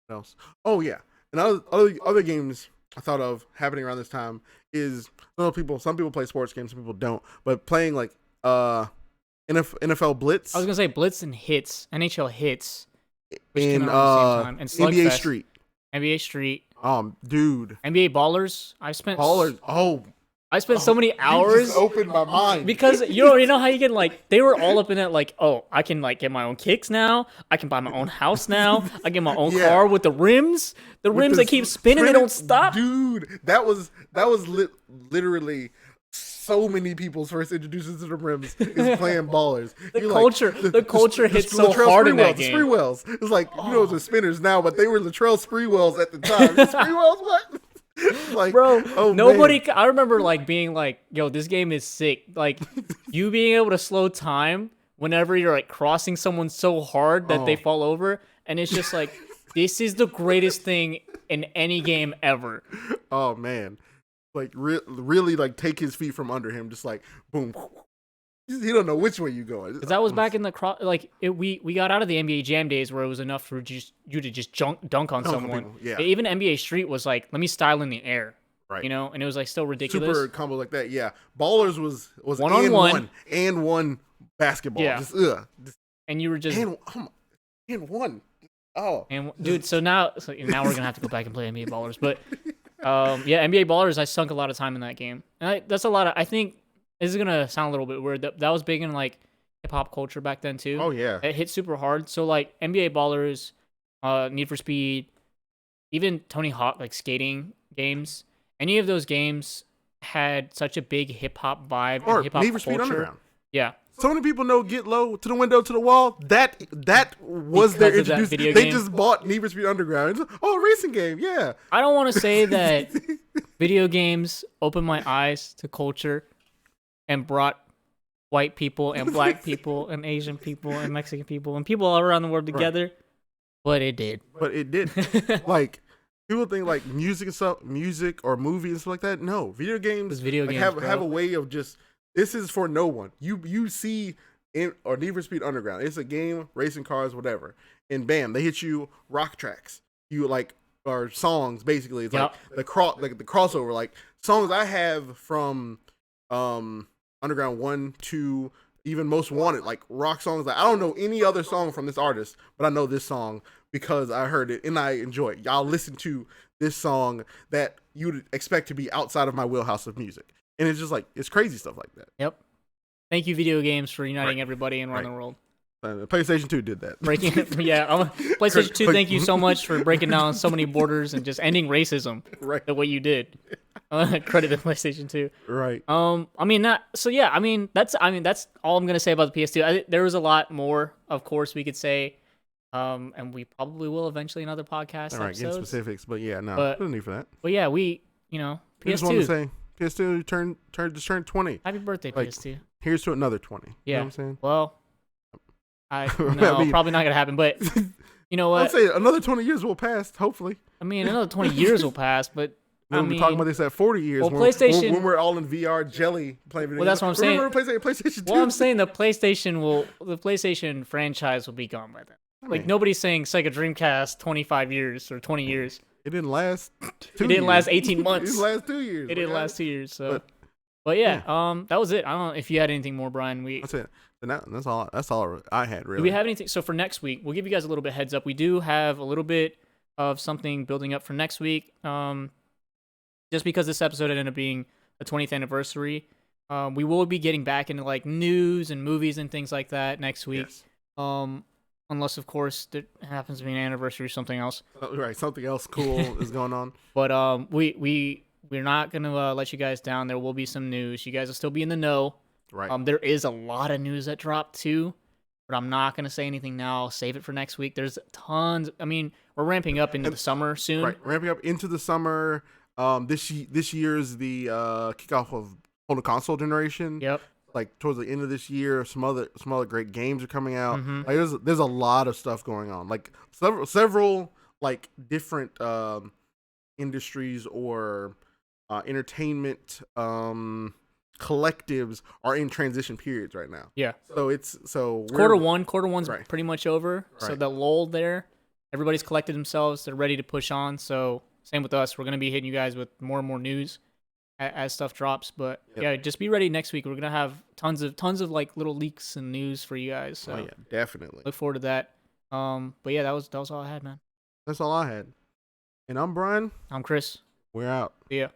What else? Oh yeah, and other games I thought of happening around this time is some people play sports games, some people don't, but playing like NFL Blitz. I was gonna say Blitz and Hits, NHL Hits, and and NBA Street. NBA Street. Dude. NBA Ballers. I spent so many hours. You just opened my mind. Because you know how you can like, they were all up in that like, oh, I can like get my own kicks now. I can buy my own house now. I get my own car with the rims. The rims that keep spinning, they don't stop. Dude, that was literally so many people's first introductions to the rims is playing Ballers. The culture hits so hard in that game. Spree wells. It's like, the spinners now, but they were Latrell Spree wells at the time. Spree wells, what? Like, bro, nobody. Man. I remember like being like, "Yo, this game is sick." Like, you being able to slow time whenever you're like crossing someone so hard that they fall over, and it's just like, this is the greatest thing in any game ever. Oh man, like really like take his feet from under him, just like boom. You don't know which way you going. Because that was back in the we got out of the NBA Jam days where it was enough for you to just dunk on someone. Yeah. Even NBA Street was like, let me style in the air. Right. And it was like still ridiculous. Super combo like that. Yeah. Ballers was one-on-one and one basketball. Yeah. Just And you were just and one. Oh. and dude, so now we're gonna have to go back and play NBA Ballers, but yeah, NBA Ballers. I sunk a lot of time in that game, and that's a lot of. I think this is gonna sound a little bit weird. That was big in like hip hop culture back then too. Oh yeah. It hit super hard. So like NBA Ballers, Need for Speed, even Tony Hawk like skating games. Any of those games had such a big hip hop vibe Or and hip hop Need for Speed culture. Underground. Yeah. So many people know Get Low to the Window to the Wall. That was their Because of that introduced. video They game? just bought Need for Speed Underground. It's, oh, racing game, yeah. I don't want to say that video games opened my eyes to culture and brought white people and black people and Asian people and Mexican people and people all around the world together, but it did. But it did. Like people think like music and stuff, music or movies and stuff like that. No, video games. It's video like, games, have a way of just. This is for no one. You see in or Need for Speed Underground. It's a game, racing cars, whatever. And bam, they hit you rock tracks. You like or songs basically. It's like the crossover. Like songs I have from Underground 1, 2, even Most Wanted, like rock songs. Like, I don't know any other song from this artist, but I know this song because I heard it and I enjoy it. Y'all listen to this song that you'd expect to be outside of my wheelhouse of music. And it's just like, it's crazy stuff like that. Yep. Thank you, video games, for uniting everybody and around the world. PlayStation 2 did that. PlayStation 2, thank you so much for breaking down so many borders and just ending racism the way you did. Credit to PlayStation 2. Right. That's all I'm gonna say about the PS2. There was a lot more, of course, we could say, and we probably will eventually in other podcasts. All right, get specifics, but yeah, no, but, no need for that. But yeah, PS2. I just want to say, PS2 turned 20. Happy birthday, PS2. Here's to another 20. Yeah. You know what I'm saying? Well, probably not gonna happen. But you know what? I'll say another 20 years will pass. Hopefully. I mean, another 20 years will pass, but. We'll be talking about this at 40 years. Well, PlayStation. When we're all in VR jelly playing video games. Well, that's what I'm saying. Remember PlayStation 2? Well, I'm saying the PlayStation franchise will be gone by then. Like nobody's saying Sega Dreamcast 25 years or 20 years. It didn't last. It didn't last 18 months. It didn't last 2 years. It didn't last 2 years. So, but yeah, that was it. I don't know if you had anything more, Brian. That's it. That's all I had really. Do we have anything? So for next week, we'll give you guys a little bit heads up. We do have a little bit of something building up for next week. Just because this episode ended up being the 20th anniversary, we will be getting back into like news and movies and things like that next week. Yes. Unless, of course, there happens to be an anniversary or something else. Right, something else cool is going on. But we're not gonna let you guys down. There will be some news. You guys will still be in the know. Right. There is a lot of news that dropped too, but I'm not gonna say anything now. I'll save it for next week. There's tons. I mean, we're ramping up into the summer soon. Right, ramping up into the summer. This year's the kickoff of whole console generation. Yep. Like towards the end of this year, some other great games are coming out. Mm-hmm. Like there's a lot of stuff going on. Like several like different industries or entertainment collectives are in transition periods right now. Yeah. So quarter one's right. pretty much over. Right. So the lull there, everybody's collected themselves. They're ready to push on. So same with us. We're gonna be hitting you guys with more and more news as stuff drops. But yeah, just be ready next week. We're gonna have tons of like little leaks and news for you guys. So yeah, definitely look forward to that. But yeah, that was all I had, man. That's all I had. And I'm Brian. I'm Chris. We're out. See ya.